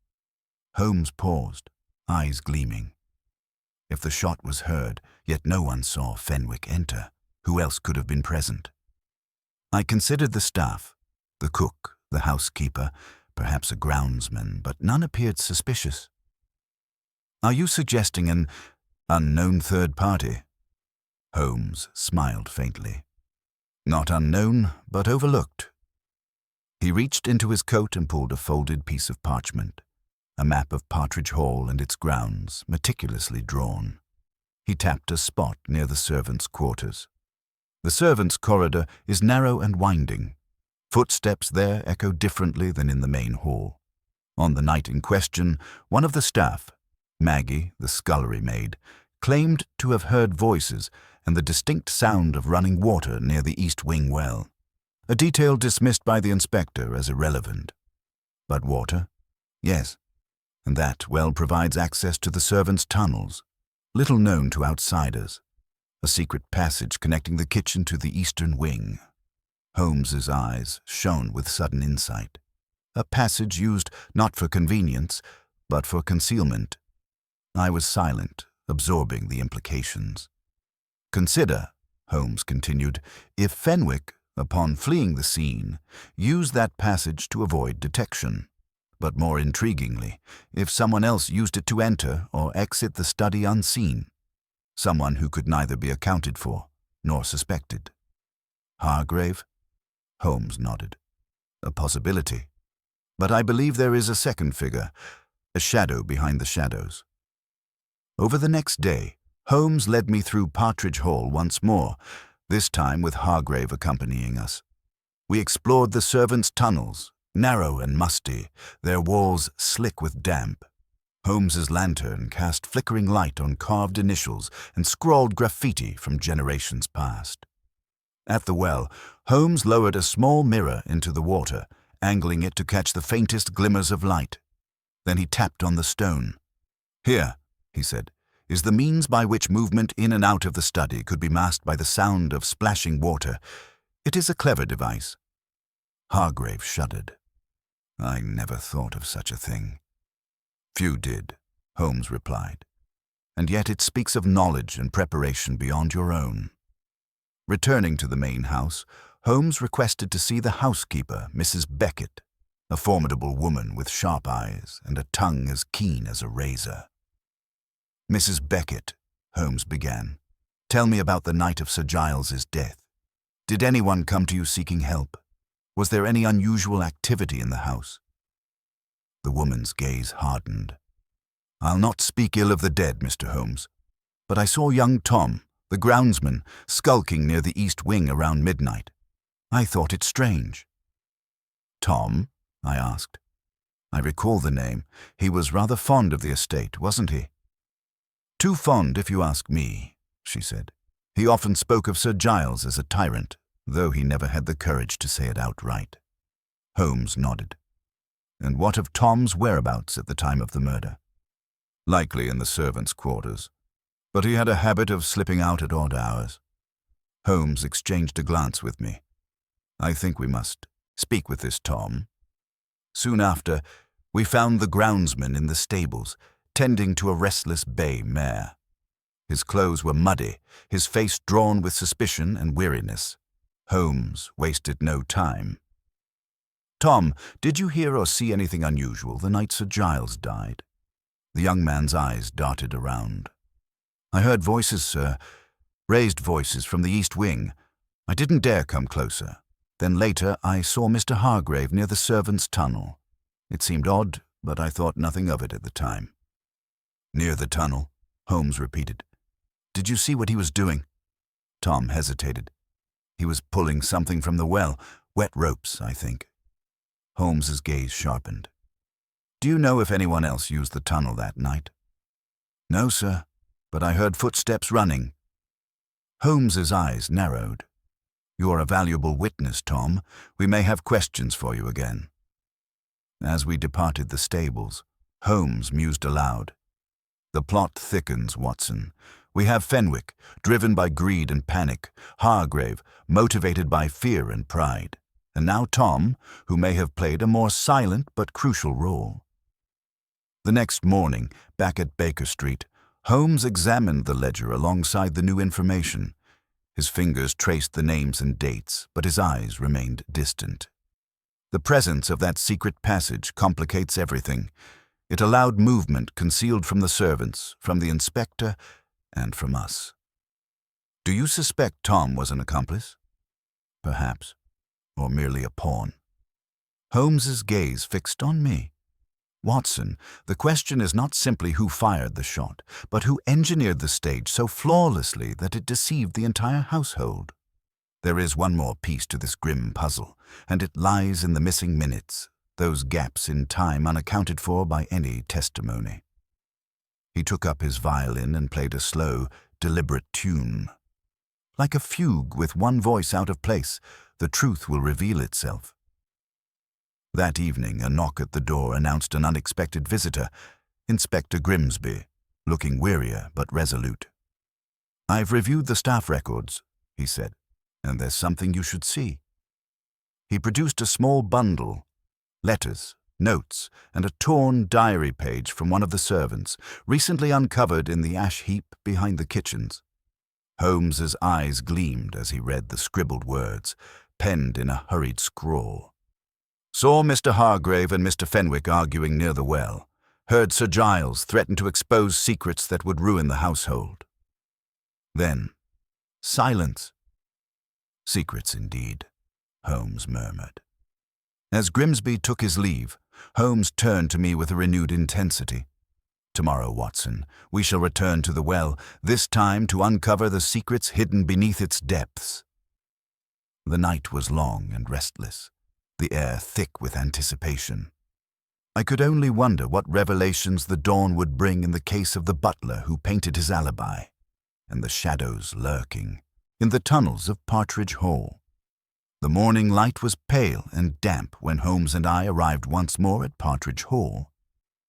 Holmes paused, eyes gleaming. If the shot was heard, yet no one saw Fenwick enter, who else could have been present? I considered the staff, the cook, the housekeeper, perhaps a groundsman, but none appeared suspicious. "Are you suggesting an unknown third party?" Holmes smiled faintly. "Not unknown, but overlooked." He reached into his coat and pulled a folded piece of parchment, a map of Partridge Hall and its grounds, meticulously drawn. He tapped a spot near the servants' quarters. The servants' corridor is narrow and winding. Footsteps there echo differently than in the main hall. On the night in question, one of the staff, Maggie, the scullery maid, claimed to have heard voices and the distinct sound of running water near the east wing well, a detail dismissed by the inspector as irrelevant. But water? Yes, and that well provides access to the servants' tunnels, little known to outsiders, a secret passage connecting the kitchen to the eastern wing. Holmes's eyes shone with sudden insight. A passage used not for convenience, but for concealment. I was silent, absorbing the implications. "Consider," Holmes continued, "if Fenwick, upon fleeing the scene, used that passage to avoid detection. But more intriguingly, if someone else used it to enter or exit the study unseen, someone who could neither be accounted for nor suspected." "Hargrave?" Holmes nodded. "A possibility. But I believe there is a second figure, a shadow behind the shadows." Over the next day, Holmes led me through Partridge Hall once more, this time with Hargrave accompanying us. We explored the servants' tunnels, narrow and musty, their walls slick with damp. Holmes's lantern cast flickering light on carved initials and scrawled graffiti from generations past. At the well, Holmes lowered a small mirror into the water, angling it to catch the faintest glimmers of light. Then he tapped on the stone. "Here," he said, "is the means by which movement in and out of the study could be masked by the sound of splashing water. It is a clever device." Hargrave shuddered. "I never thought of such a thing." "Few did," Holmes replied. "And yet it speaks of knowledge and preparation beyond your own." Returning to the main house, Holmes requested to see the housekeeper, Mrs. Beckett, a formidable woman with sharp eyes and a tongue as keen as a razor. "Mrs. Beckett," Holmes began, "tell me about the night of Sir Giles's death. Did anyone come to you seeking help? Was there any unusual activity in the house?" The woman's gaze hardened. "I'll not speak ill of the dead, Mr. Holmes, but I saw young Tom, the groundsman, skulking near the east wing around midnight. I thought it strange." "Tom?" I asked. I recall the name. He was rather fond of the estate, wasn't he? "Too fond, if you ask me," she said. "He often spoke of Sir Giles as a tyrant, though he never had the courage to say it outright." Holmes nodded. "And what of Tom's whereabouts at the time of the murder?" "Likely in the servants' quarters, but he had a habit of slipping out at odd hours." Holmes exchanged a glance with me. "I think we must speak with this Tom." Soon after, we found the groundsman in the stables, tending to a restless bay mare. His clothes were muddy, his face drawn with suspicion and weariness. Holmes wasted no time. "Tom, did you hear or see anything unusual the night Sir Giles died?" The young man's eyes darted around. "I heard voices, sir. Raised voices from the east wing. I didn't dare come closer. Then later I saw Mr. Hargrave near the servants' tunnel. It seemed odd, but I thought nothing of it at the time." "Near the tunnel?" Holmes repeated. "Did you see what he was doing?" Tom hesitated. "He was pulling something from the well. Wet ropes, I think." Holmes's gaze sharpened. "Do you know if anyone else used the tunnel that night?" "No, sir, but I heard footsteps running." Holmes's eyes narrowed. "You're a valuable witness, Tom. We may have questions for you again." As we departed the stables, Holmes mused aloud. "The plot thickens, Watson. We have Fenwick, driven by greed and panic, Hargrave, motivated by fear and pride, and now Tom, who may have played a more silent but crucial role." The next morning, back at Baker Street, Holmes examined the ledger alongside the new information. His fingers traced the names and dates, but his eyes remained distant. The presence of that secret passage complicates everything. It allowed movement concealed from the servants, from the inspector, and from us. "Do you suspect Tom was an accomplice?" "Perhaps, or merely a pawn." Holmes's gaze fixed on me. "Watson, the question is not simply who fired the shot, but who engineered the stage so flawlessly that it deceived the entire household. There is one more piece to this grim puzzle, and it lies in the missing minutes, those gaps in time unaccounted for by any testimony." He took up his violin and played a slow, deliberate tune. "Like a fugue with one voice out of place, the truth will reveal itself." That evening, a knock at the door announced an unexpected visitor, Inspector Grimsby, looking wearier but resolute. "I've reviewed the staff records," he said, "and there's something you should see." He produced a small bundle, letters, notes, and a torn diary page from one of the servants, recently uncovered in the ash heap behind the kitchens. Holmes's eyes gleamed as he read the scribbled words, penned in a hurried scrawl. "Saw Mr. Hargrave and Mr. Fenwick arguing near the well. Heard Sir Giles threaten to expose secrets that would ruin the household." Then, silence. "Secrets indeed," Holmes murmured. As Grimsby took his leave, Holmes turned to me with a renewed intensity. "Tomorrow, Watson, we shall return to the well, this time to uncover the secrets hidden beneath its depths." The night was long and restless, the air thick with anticipation. I could only wonder what revelations the dawn would bring in the case of the butler who painted his alibi, and the shadows lurking in the tunnels of Partridge Hall. The morning light was pale and damp when Holmes and I arrived once more at Partridge Hall.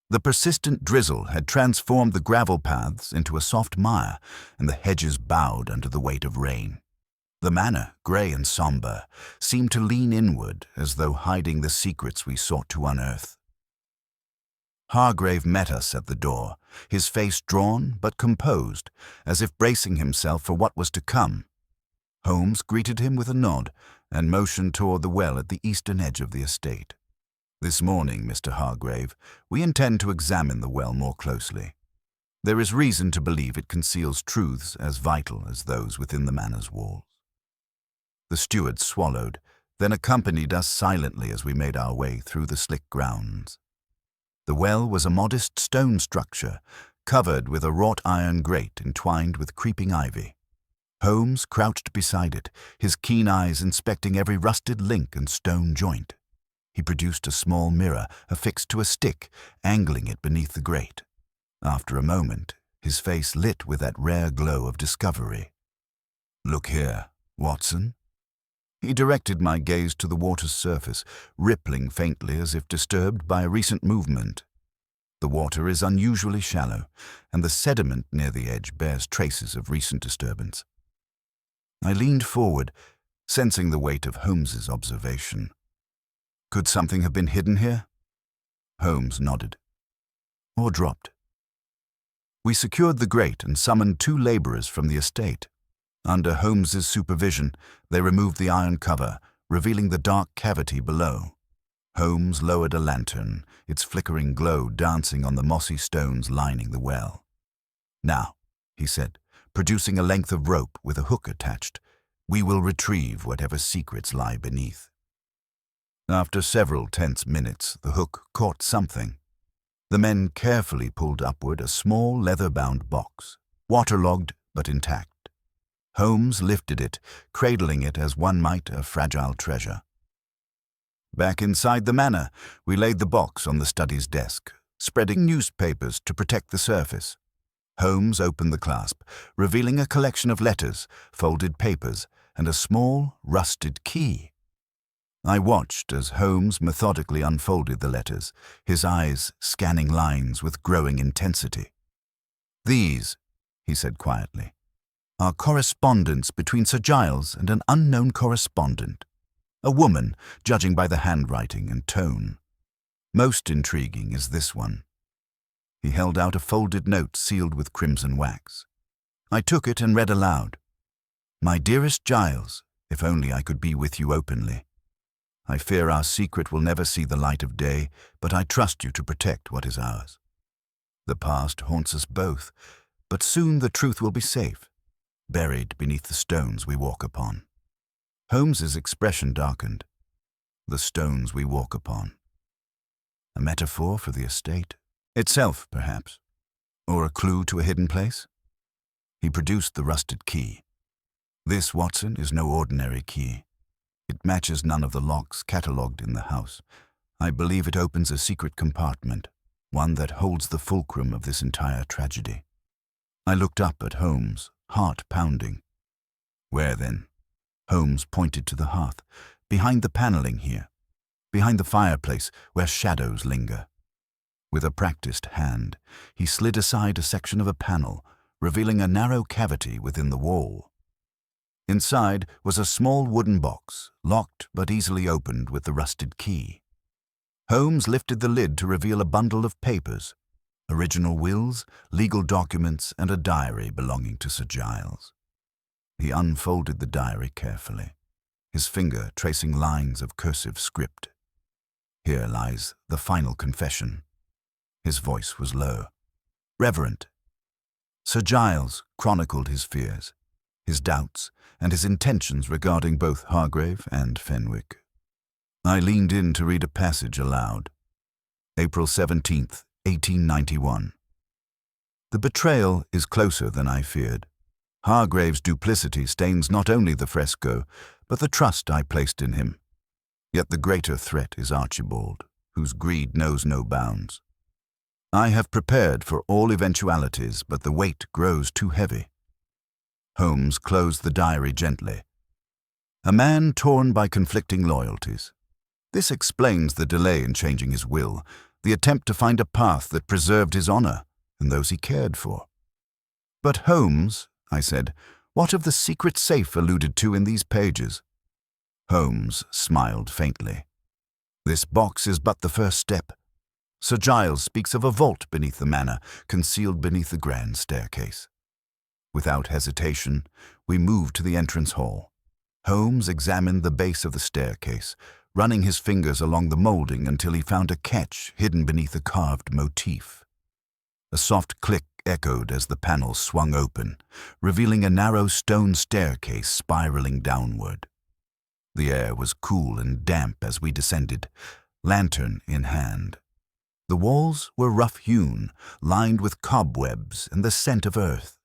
The persistent drizzle had transformed the gravel paths into a soft mire, and the hedges bowed under the weight of rain. The manor, grey and sombre, seemed to lean inward as though hiding the secrets we sought to unearth. Hargrave met us at the door, his face drawn but composed, as if bracing himself for what was to come. Holmes greeted him with a nod and motioned toward the well at the eastern edge of the estate. "This morning, Mr. Hargrave, we intend to examine the well more closely. There is reason to believe it conceals truths as vital as those within the manor's walls." The steward swallowed, then accompanied us silently as we made our way through the slick grounds. The well was a modest stone structure, covered with a wrought iron grate entwined with creeping ivy. Holmes crouched beside it, his keen eyes inspecting every rusted link and stone joint. He produced a small mirror affixed to a stick, angling it beneath the grate. After a moment, his face lit with that rare glow of discovery. "Look here, Watson." He directed my gaze to the water's surface, rippling faintly as if disturbed by a recent movement. The water is unusually shallow, and the sediment near the edge bears traces of recent disturbance. I leaned forward, sensing the weight of Holmes's observation. "Could something have been hidden here?" Holmes nodded. "Or dropped." We secured the grate and summoned 2 labourers from the estate. Under Holmes's supervision, they removed the iron cover, revealing the dark cavity below. Holmes lowered a lantern, its flickering glow dancing on the mossy stones lining the well. "Now," he said, producing a length of rope with a hook attached, "we will retrieve whatever secrets lie beneath." After several tense minutes, the hook caught something. The men carefully pulled upward a small leather-bound box, waterlogged but intact. Holmes lifted it, cradling it as one might a fragile treasure. Back inside the manor, we laid the box on the study's desk, spreading newspapers to protect the surface. Holmes opened the clasp, revealing a collection of letters, folded papers, and a small, rusted key. I watched as Holmes methodically unfolded the letters, his eyes scanning lines with growing intensity. "These," he said quietly, "are correspondence between Sir Giles and an unknown correspondent. A woman, judging by the handwriting and tone. Most intriguing is this one." He held out a folded note sealed with crimson wax. I took it and read aloud. "My dearest Giles, if only I could be with you openly. I fear our secret will never see the light of day, but I trust you to protect what is ours. The past haunts us both, but soon the truth will be safe, buried beneath the stones we walk upon." Holmes's expression darkened. "The stones we walk upon." A metaphor for the estate? Itself, perhaps? Or a clue to a hidden place? He produced the rusted key. "This, Watson, is no ordinary key. It matches none of the locks catalogued in the house. I believe it opens a secret compartment, one that holds the fulcrum of this entire tragedy." I looked up at Holmes, heart pounding. "Where then?" Holmes pointed to the hearth. "Behind the panelling here. Behind the fireplace, where shadows linger." With a practiced hand, he slid aside a section of a panel, revealing a narrow cavity within the wall. Inside was a small wooden box, locked but easily opened with the rusted key. Holmes lifted the lid to reveal a bundle of papers, original wills, legal documents, and a diary belonging to Sir Giles. He unfolded the diary carefully, his finger tracing lines of cursive script. "Here lies the final confession." His voice was low, reverent. Sir Giles chronicled his fears, his doubts, and his intentions regarding both Hargrave and Fenwick. I leaned in to read a passage aloud. April 17th, 1891. "The betrayal is closer than I feared. Hargrave's duplicity stains not only the fresco, but the trust I placed in him. Yet the greater threat is Archibald, whose greed knows no bounds. I have prepared for all eventualities, but the weight grows too heavy." Holmes closed the diary gently. "A man torn by conflicting loyalties. This explains the delay in changing his will, the attempt to find a path that preserved his honor and those he cared for." "But Holmes," I said, "what of the secret safe alluded to in these pages?" Holmes smiled faintly. "This box is but the first step. Sir Giles speaks of a vault beneath the manor, concealed beneath the grand staircase." Without hesitation, we moved to the entrance hall. Holmes examined the base of the staircase, running his fingers along the molding until he found a catch hidden beneath a carved motif. A soft click echoed as the panel swung open, revealing a narrow stone staircase spiraling downward. The air was cool and damp as we descended, lantern in hand. The walls were rough-hewn, lined with cobwebs and the scent of earth.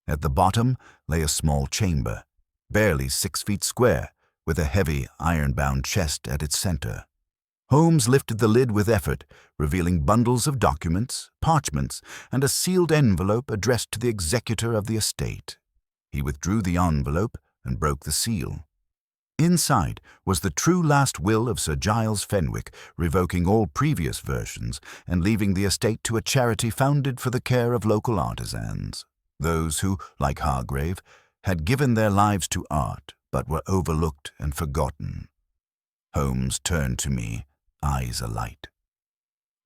At the bottom lay a small chamber, barely 6 feet square, with a heavy, iron-bound chest at its center. Holmes lifted the lid with effort, revealing bundles of documents, parchments, and a sealed envelope addressed to the executor of the estate. He withdrew the envelope and broke the seal. Inside was the true last will of Sir Giles Fenwick, revoking all previous versions and leaving the estate to a charity founded for the care of local artisans, those who, like Hargrave, had given their lives to art but were overlooked and forgotten. Holmes turned to me, eyes alight.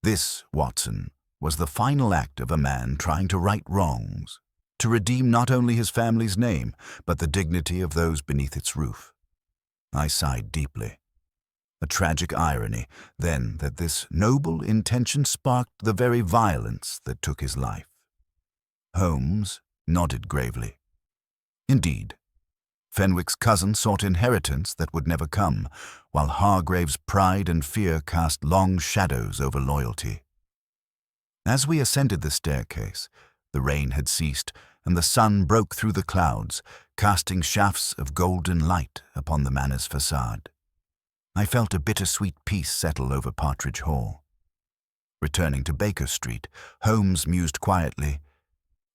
"This, Watson, was the final act of a man trying to right wrongs, to redeem not only his family's name, but the dignity of those beneath its roof. I sighed deeply. A tragic irony, then, that this noble intention sparked the very violence that took his life. Holmes nodded gravely. Indeed, Fenwick's cousin sought inheritance that would never come, while Hargrave's pride and fear cast long shadows over loyalty. As we ascended the staircase, the rain had ceased, and the sun broke through the clouds, casting shafts of golden light upon the manor's facade. I felt a bittersweet peace settle over Partridge Hall. Returning to Baker Street, Holmes mused quietly,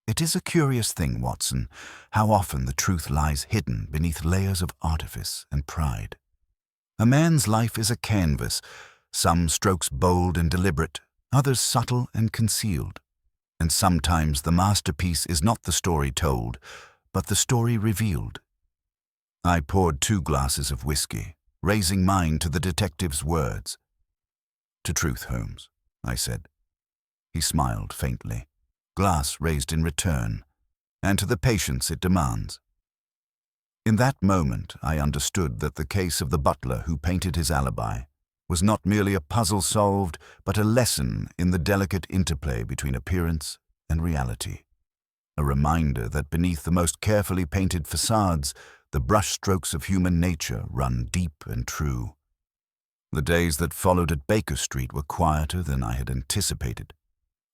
"It is a curious thing, Watson, how often the truth lies hidden beneath layers of artifice and pride. A man's life is a canvas, some strokes bold and deliberate, others subtle and concealed. And sometimes the masterpiece is not the story told, but the story revealed." I poured 2 glasses of whiskey, raising mine to the detective's words. "To truth, Holmes," I said. He smiled faintly, glass raised in return, "and to the patience it demands." In that moment I understood that the case of the butler who painted his alibi was not merely a puzzle solved, but a lesson in the delicate interplay between appearance and reality. A reminder that beneath the most carefully painted facades, the brushstrokes of human nature run deep and true. The days that followed at Baker Street were quieter than I had anticipated.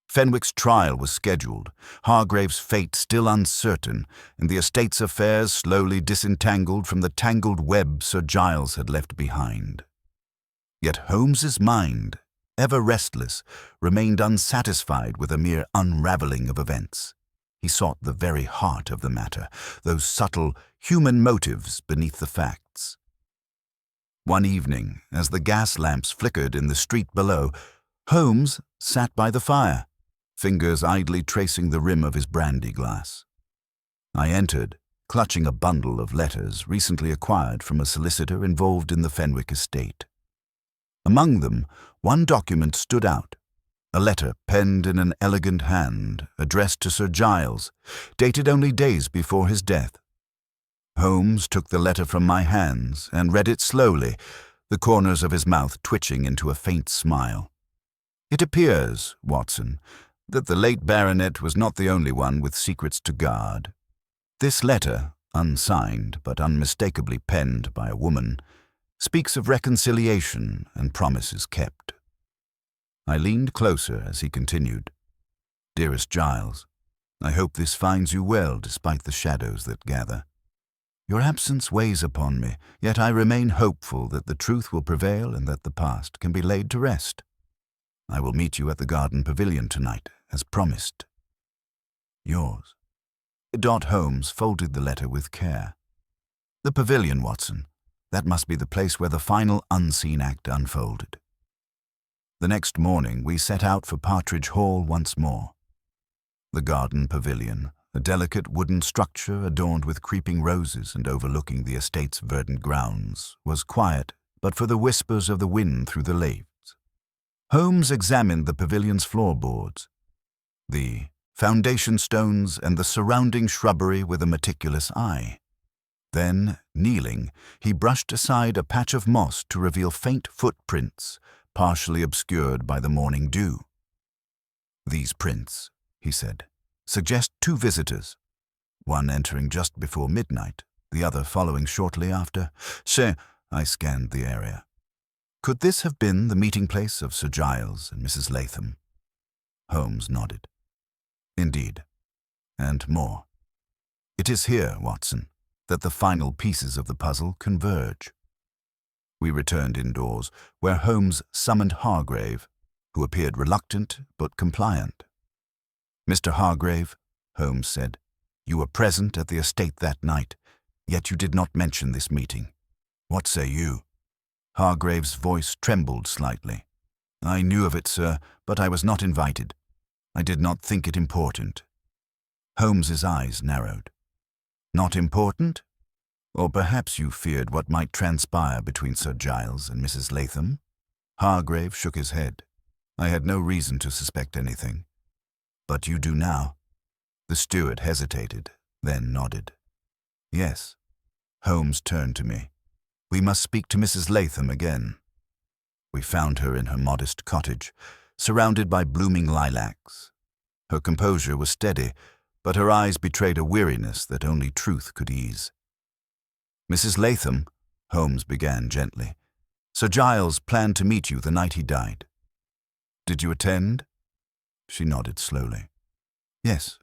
Fenwick's trial was scheduled, Hargrave's fate still uncertain, and the estate's affairs slowly disentangled from the tangled web Sir Giles had left behind. Yet Holmes's mind, ever restless, remained unsatisfied with a mere unraveling of events. He sought the very heart of the matter, those subtle, human motives beneath the facts. One evening, as the gas lamps flickered in the street below, Holmes sat by the fire, fingers idly tracing the rim of his brandy glass. I entered, clutching a bundle of letters recently acquired from a solicitor involved in the Fenwick estate. Among them, one document stood out, a letter penned in an elegant hand, addressed to Sir Giles, dated only days before his death. Holmes took the letter from my hands and read it slowly, the corners of his mouth twitching into a faint smile. "It appears, Watson, that the late baronet was not the only one with secrets to guard. This letter, unsigned but unmistakably penned by a woman, speaks of reconciliation and promises kept." I leaned closer as he continued, "Dearest Giles, I hope this finds you well despite the shadows that gather. Your absence weighs upon me, yet I remain hopeful that the truth will prevail and that the past can be laid to rest. I will meet you at the garden pavilion tonight, as promised. Yours." Holmes folded the letter with care. "The pavilion, Watson. That must be the place where the final unseen act unfolded." The next morning we set out for Partridge Hall once more. The garden pavilion, a delicate wooden structure adorned with creeping roses and overlooking the estate's verdant grounds, was quiet but for the whispers of the wind through the leaves. Holmes examined the pavilion's floorboards, the foundation stones and the surrounding shrubbery with a meticulous eye. Then, kneeling, he brushed aside a patch of moss to reveal faint footprints, partially obscured by the morning dew. "These prints," he said, "suggest 2 visitors, one entering just before midnight, the other following shortly after. I scanned the area. Could this have been the meeting place of Sir Giles and Mrs. Latham?" Holmes nodded. "Indeed, and more. It is here, Watson, that the final pieces of the puzzle converge." We returned indoors, where Holmes summoned Hargrave, who appeared reluctant but compliant. "Mr. Hargrave," Holmes said, "you were present at the estate that night, yet you did not mention this meeting. What say you?" Hargrave's voice trembled slightly. "I knew of it, sir, but I was not invited. I did not think it important." Holmes's eyes narrowed. "Not important? Or perhaps you feared what might transpire between Sir Giles and Mrs. Latham?" Hargrave shook his head. "I had no reason to suspect anything. But you do now? The steward hesitated, then nodded. Yes. Holmes turned to me. We must speak to Mrs. Latham again. We found her in her modest cottage, surrounded by blooming lilacs. Her composure was steady, but her eyes betrayed a weariness that only truth could ease. Mrs. Latham, Holmes began gently, Sir Giles planned to meet you the night he died. Did you attend? She nodded slowly. Yes.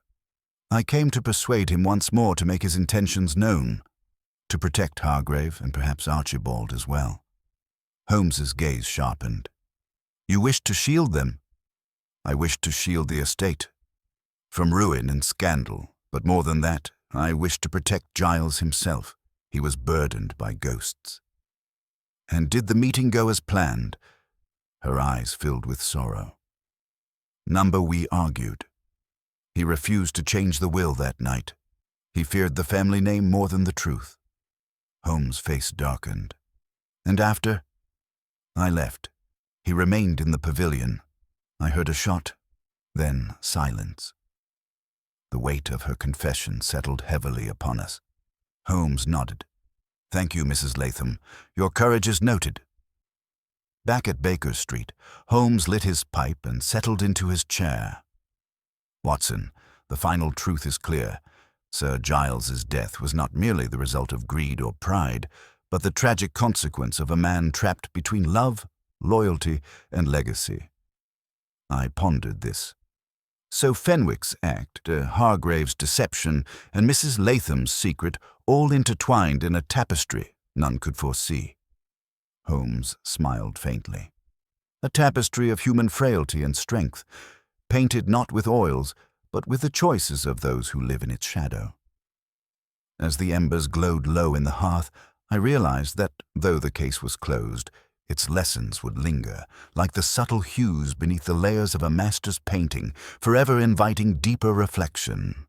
I came to persuade him once more to make his intentions known, to protect Hargrave and perhaps Archibald as well. Holmes's gaze sharpened. You wished to shield them? I wished to shield the estate. From ruin and scandal, but more than that, I wished to protect Giles himself. He was burdened by ghosts. And did the meeting go as planned? Her eyes filled with sorrow. Number we argued. He refused to change the will that night. He feared the family name more than the truth. Holmes' face darkened. And after? I left. He remained in the pavilion. I heard a shot, then silence. The weight of her confession settled heavily upon us. Holmes nodded. Thank you, Mrs. Latham. Your courage is noted. Back at Baker Street, Holmes lit his pipe and settled into his chair. Watson, the final truth is clear. Sir Giles's death was not merely the result of greed or pride, but the tragic consequence of a man trapped between love, loyalty, and legacy. I pondered this. So Fenwick's act, Hargrave's deception, and Mrs. Latham's secret all intertwined in a tapestry none could foresee. Holmes smiled faintly. A tapestry of human frailty and strength, painted not with oils, but with the choices of those who live in its shadow. As the embers glowed low in the hearth, I realized that, though the case was closed, its lessons would linger, like the subtle hues beneath the layers of a master's painting, forever inviting deeper reflection.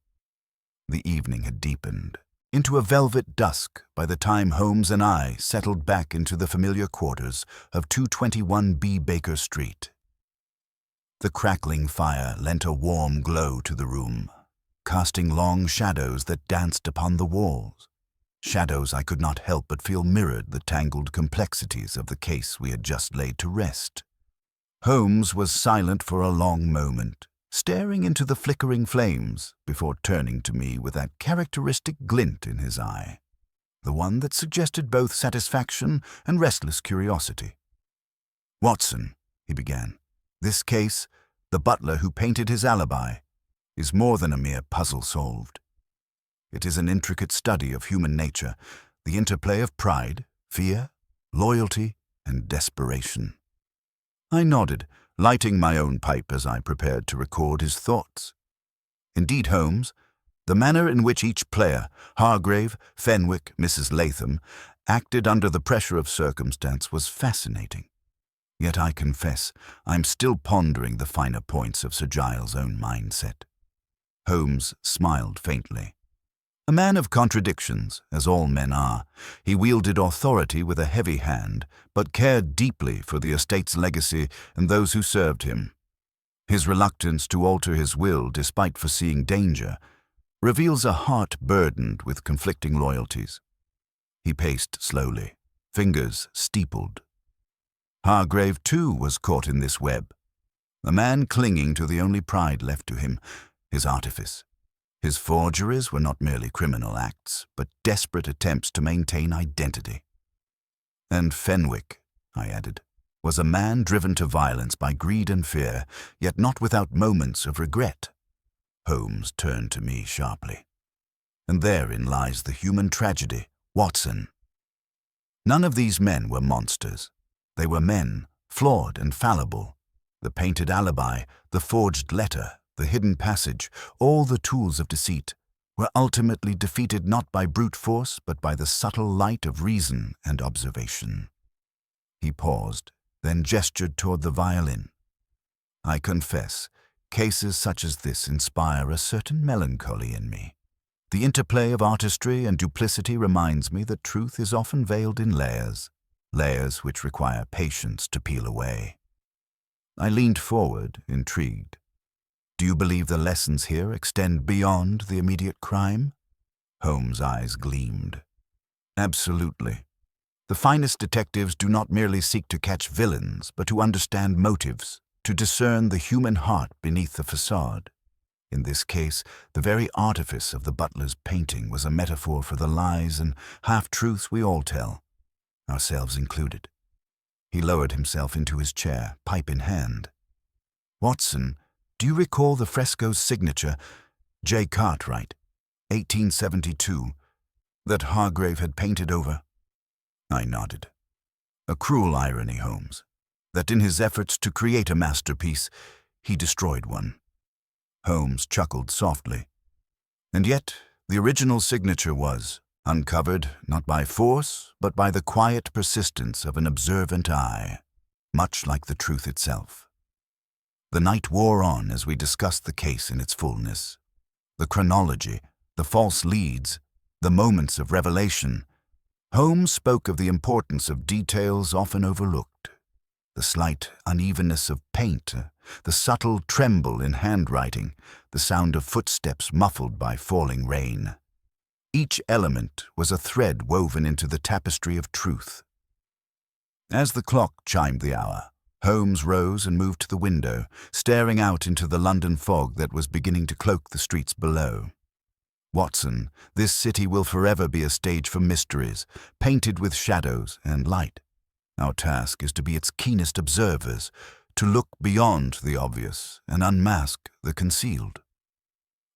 The evening had deepened into a velvet dusk by the time Holmes and I settled back into the familiar quarters of 221B Baker Street. The crackling fire lent a warm glow to the room, casting long shadows that danced upon the walls. Shadows I could not help but feel mirrored the tangled complexities of the case we had just laid to rest. Holmes was silent for a long moment, staring into the flickering flames before turning to me with that characteristic glint in his eye, the one that suggested both satisfaction and restless curiosity. Watson, he began, this case, the butler who painted his alibi, is more than a mere puzzle solved. It is an intricate study of human nature, the interplay of pride, fear, loyalty, and desperation. I nodded, lighting my own pipe as I prepared to record his thoughts. Indeed, Holmes, the manner in which each player, Hargrave, Fenwick, Mrs. Latham, acted under the pressure of circumstance was fascinating. Yet I confess, I'm still pondering the finer points of Sir Giles' own mindset. Holmes smiled faintly. A man of contradictions, as all men are, he wielded authority with a heavy hand, but cared deeply for the estate's legacy and those who served him. His reluctance to alter his will despite foreseeing danger reveals a heart burdened with conflicting loyalties. He paced slowly, fingers steepled. Hargrave, too, was caught in this web, a man clinging to the only pride left to him, his artifice. His forgeries were not merely criminal acts, but desperate attempts to maintain identity. And Fenwick, I added, was a man driven to violence by greed and fear, yet not without moments of regret. Holmes turned to me sharply. And therein lies the human tragedy, Watson. None of these men were monsters. They were men, flawed and fallible. The painted alibi, the forged letter, the hidden passage, all the tools of deceit, were ultimately defeated not by brute force, but by the subtle light of reason and observation. He paused, then gestured toward the violin. I confess, cases such as this inspire a certain melancholy in me. The interplay of artistry and duplicity reminds me that truth is often veiled in layers, layers which require patience to peel away. I leaned forward, intrigued. Do you believe the lessons here extend beyond the immediate crime? Holmes' eyes gleamed. Absolutely. The finest detectives do not merely seek to catch villains, but to understand motives, to discern the human heart beneath the facade. In this case, the very artifice of the butler's painting was a metaphor for the lies and half-truths we all tell, ourselves included. He lowered himself into his chair, pipe in hand. Watson, do you recall the fresco's signature, J. Cartwright, 1872, that Hargrave had painted over? I nodded. A cruel irony, Holmes, that in his efforts to create a masterpiece, he destroyed one. Holmes chuckled softly. And yet, the original signature was uncovered not by force, but by the quiet persistence of an observant eye, much like the truth itself. The night wore on as we discussed the case in its fullness. The chronology, the false leads, the moments of revelation. Holmes spoke of the importance of details often overlooked. The slight unevenness of paint, the subtle tremble in handwriting, the sound of footsteps muffled by falling rain. Each element was a thread woven into the tapestry of truth. As the clock chimed the hour, Holmes rose and moved to the window, staring out into the London fog that was beginning to cloak the streets below. Watson, this city will forever be a stage for mysteries, painted with shadows and light. Our task is to be its keenest observers, to look beyond the obvious and unmask the concealed.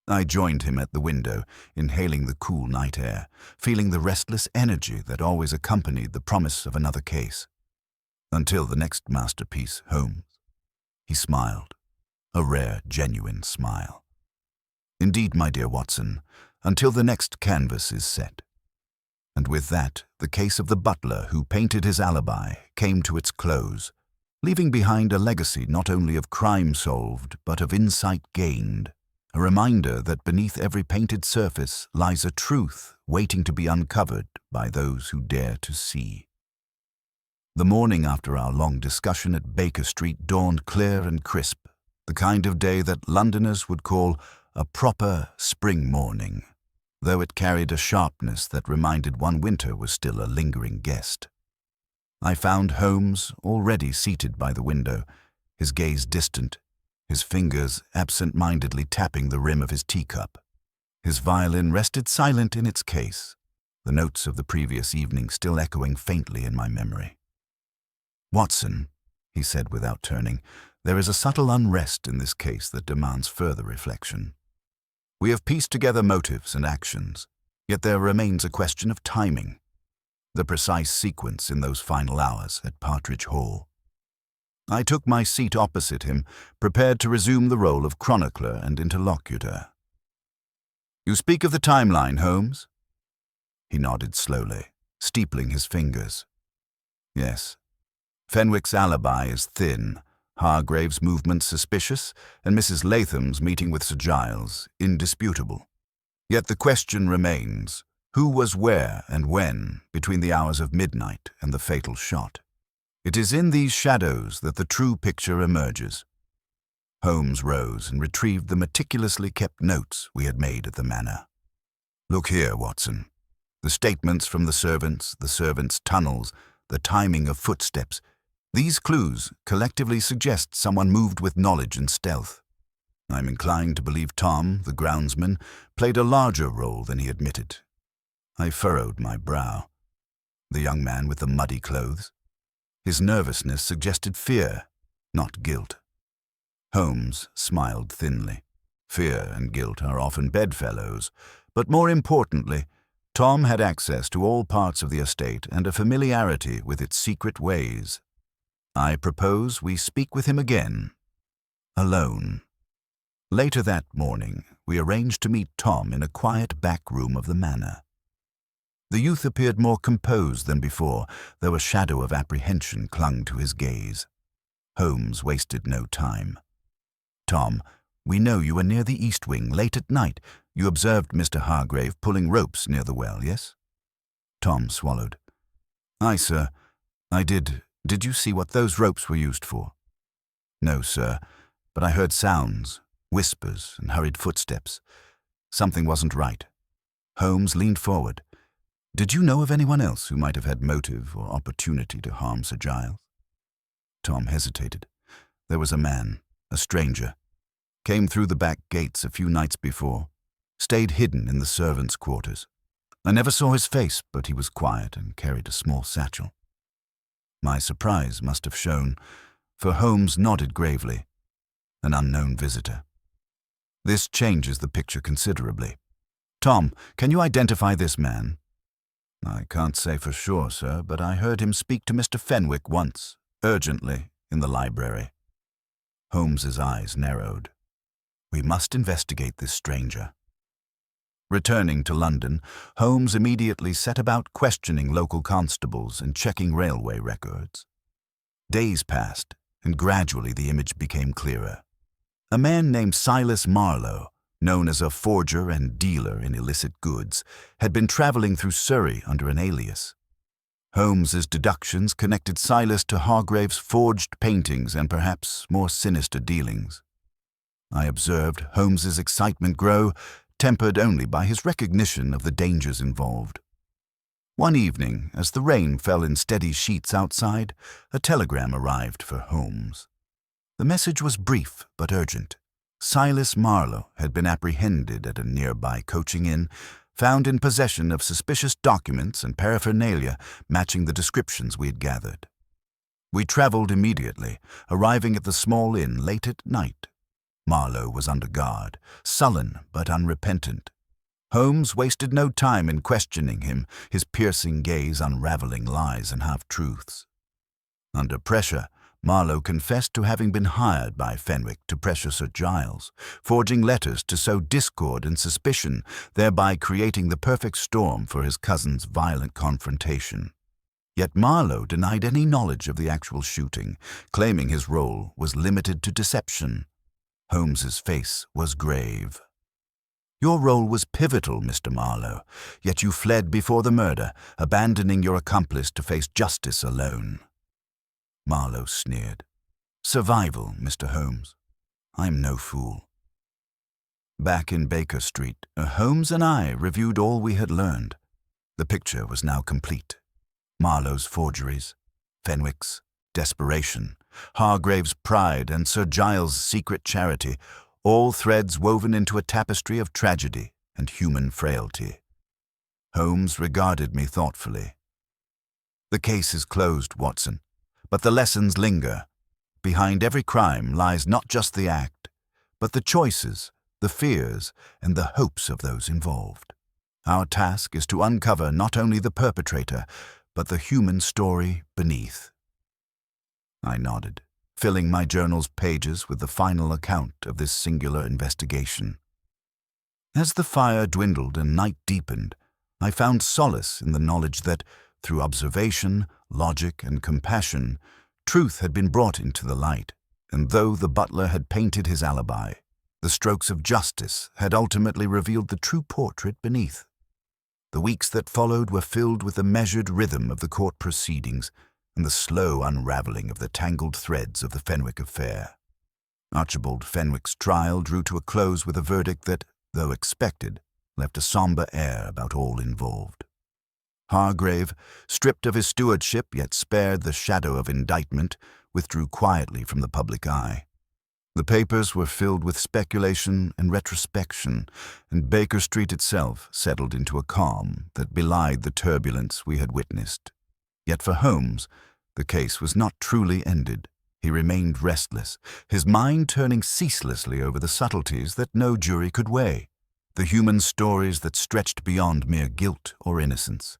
I joined him at the window, inhaling the cool night air, feeling the restless energy that always accompanied the promise of another case. Until the next masterpiece, Holmes. He smiled, a rare, genuine smile. Indeed, my dear Watson, until the next canvas is set. And with that, the case of the butler who painted his alibi came to its close, leaving behind a legacy not only of crime solved, but of insight gained, a reminder that beneath every painted surface lies a truth waiting to be uncovered by those who dare to see. The morning after our long discussion at Baker Street dawned clear and crisp, the kind of day that Londoners would call a proper spring morning, though it carried a sharpness that reminded one winter was still a lingering guest. I found Holmes already seated by the window, his gaze distant, his fingers absent-mindedly tapping the rim of his teacup. His violin rested silent in its case, the notes of the previous evening still echoing faintly in my memory. "Watson," he said without turning, "there is a subtle unrest in this case that demands further reflection. We have pieced together motives and actions, yet there remains a question of timing, the precise sequence in those final hours at Partridge Hall." I took my seat opposite him, prepared to resume the role of chronicler and interlocutor. "You speak of the timeline, Holmes?" He nodded slowly, steepling his fingers. "Yes. Fenwick's alibi is thin, Hargrave's movements suspicious, and Mrs. Latham's meeting with Sir Giles indisputable. Yet the question remains, who was where and when between the hours of midnight and the fatal shot? It is in these shadows that the true picture emerges." Holmes rose and retrieved the meticulously kept notes we had made at the manor. "Look here, Watson. The statements from the servants' tunnels, the timing of footsteps, these clues collectively suggest someone moved with knowledge and stealth. I'm inclined to believe Tom, the groundsman, played a larger role than he admitted." I furrowed my brow. The young man with the muddy clothes? His nervousness suggested fear, not guilt. Holmes smiled thinly. Fear and guilt are often bedfellows, but more importantly, Tom had access to all parts of the estate and a familiarity with its secret ways. I propose we speak with him again, alone. Later that morning, we arranged to meet Tom in a quiet back room of the manor. The youth appeared more composed than before, though a shadow of apprehension clung to his gaze. Holmes wasted no time. "Tom, we know you were near the east wing late at night. You observed Mr. Hargrave pulling ropes near the well, yes?" Tom swallowed. "Aye, sir. I did. Did you see what those ropes were used for?" "No, sir, but I heard sounds. Whispers and hurried footsteps. Something wasn't right. Holmes leaned forward. "Did you know of anyone else who might have had motive or opportunity to harm Sir Giles?" Tom hesitated. "There was a man, a stranger. Came through the back gates a few nights before. Stayed hidden in the servants' quarters. I never saw his face, but he was quiet and carried a small satchel." My surprise must have shown, for Holmes nodded gravely. An unknown visitor. "This changes the picture considerably. Tom, can you identify this man?" "I can't say for sure, sir, but I heard him speak to Mr. Fenwick once, urgently, in the library." Holmes's eyes narrowed. "We must investigate this stranger." Returning to London, Holmes immediately set about questioning local constables and checking railway records. Days passed, and gradually the image became clearer. A man named Silas Marlowe, known as a forger and dealer in illicit goods, had been traveling through Surrey under an alias. Holmes's deductions connected Silas to Hargrave's forged paintings and perhaps more sinister dealings. I observed Holmes's excitement grow, tempered only by his recognition of the dangers involved. One evening, as the rain fell in steady sheets outside, a telegram arrived for Holmes. The message was brief but urgent. Silas Marlowe had been apprehended at a nearby coaching inn, found in possession of suspicious documents and paraphernalia matching the descriptions we had gathered. We traveled immediately, arriving at the small inn late at night. Marlowe was under guard, sullen but unrepentant. Holmes wasted no time in questioning him, his piercing gaze unraveling lies and half-truths. Under pressure, Marlowe confessed to having been hired by Fenwick to pressure Sir Giles, forging letters to sow discord and suspicion, thereby creating the perfect storm for his cousin's violent confrontation. Yet Marlowe denied any knowledge of the actual shooting, claiming his role was limited to deception. Holmes's face was grave. "Your role was pivotal, Mr. Marlowe, yet you fled before the murder, abandoning your accomplice to face justice alone." Marlowe sneered. "Survival, Mr. Holmes. I'm no fool." Back in Baker Street, Holmes and I reviewed all we had learned. The picture was now complete. Marlowe's forgeries, Fenwick's desperation, Hargrave's pride, and Sir Giles' secret charity, all threads woven into a tapestry of tragedy and human frailty. Holmes regarded me thoughtfully. "The case is closed, Watson, but the lessons linger. Behind every crime lies not just the act, but the choices, the fears, and the hopes of those involved. Our task is to uncover not only the perpetrator, but the human story beneath." I nodded, filling my journal's pages with the final account of this singular investigation. As the fire dwindled and night deepened, I found solace in the knowledge that, through observation, logic, and compassion, truth had been brought into the light, and though the butler had painted his alibi, the strokes of justice had ultimately revealed the true portrait beneath. The weeks that followed were filled with the measured rhythm of the court proceedings and the slow unraveling of the tangled threads of the Fenwick affair. Archibald Fenwick's trial drew to a close with a verdict that, though expected, left a somber air about all involved. Hargrave, stripped of his stewardship yet spared the shadow of indictment, withdrew quietly from the public eye. The papers were filled with speculation and retrospection, and Baker Street itself settled into a calm that belied the turbulence we had witnessed. Yet for Holmes, the case was not truly ended. He remained restless, his mind turning ceaselessly over the subtleties that no jury could weigh, the human stories that stretched beyond mere guilt or innocence.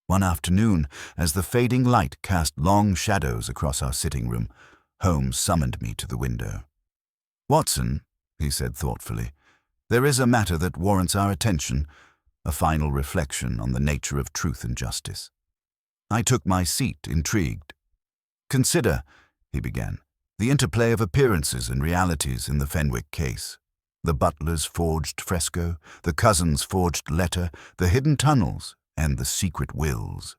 One afternoon, as the fading light cast long shadows across our sitting room, Holmes summoned me to the window. "Watson," he said thoughtfully, "there is a matter that warrants our attention, a final reflection on the nature of truth and justice." I took my seat, intrigued. "Consider," he began, "the interplay of appearances and realities in the Fenwick case. The butler's forged fresco, the cousin's forged letter, the hidden tunnels, and the secret wills.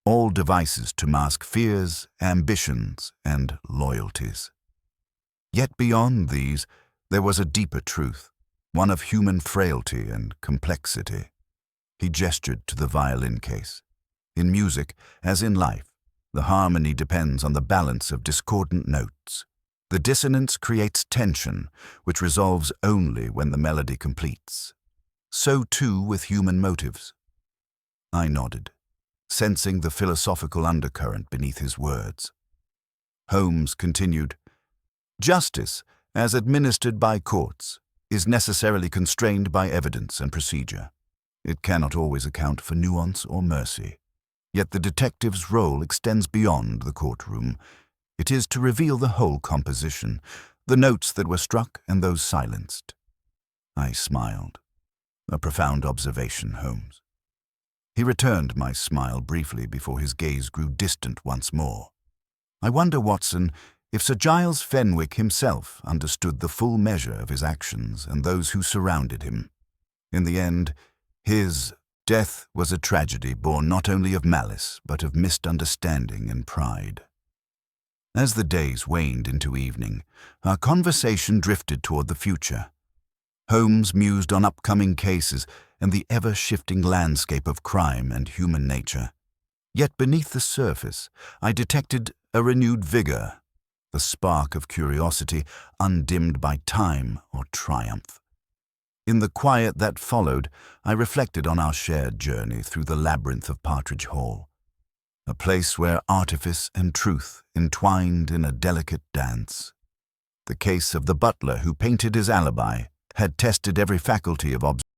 All devices to mask fears, ambitions, and loyalties. Yet beyond these, There was a deeper truth, one of human frailty and complexity. He gestured to the violin case. In music, as in life, the harmony depends on the balance of discordant notes. The dissonance creates tension, which resolves only when the melody completes. So too with human motives. I nodded, sensing the philosophical undercurrent beneath his words. Holmes continued, "Justice, as administered by courts, is necessarily constrained by evidence and procedure. It cannot always account for nuance or mercy. Yet the detective's role extends beyond the courtroom. It is to reveal the whole composition, the notes that were struck and those silenced." I smiled. "A profound observation, Holmes." He returned my smile briefly before his gaze grew distant once more. "I wonder, Watson, if Sir Giles Fenwick himself understood the full measure of his actions and those who surrounded him. In the end, his death was a tragedy born not only of malice, but of misunderstanding and pride." As the days waned into evening, our conversation drifted toward the future. Holmes mused on upcoming cases and the ever-shifting landscape of crime and human nature. Yet beneath the surface, I detected a renewed vigor, the spark of curiosity undimmed by time or triumph. In the quiet that followed, I reflected on our shared journey through the labyrinth of Partridge Hall, a place where artifice and truth entwined in a delicate dance. The case of the butler who painted his alibi had tested every faculty of observation.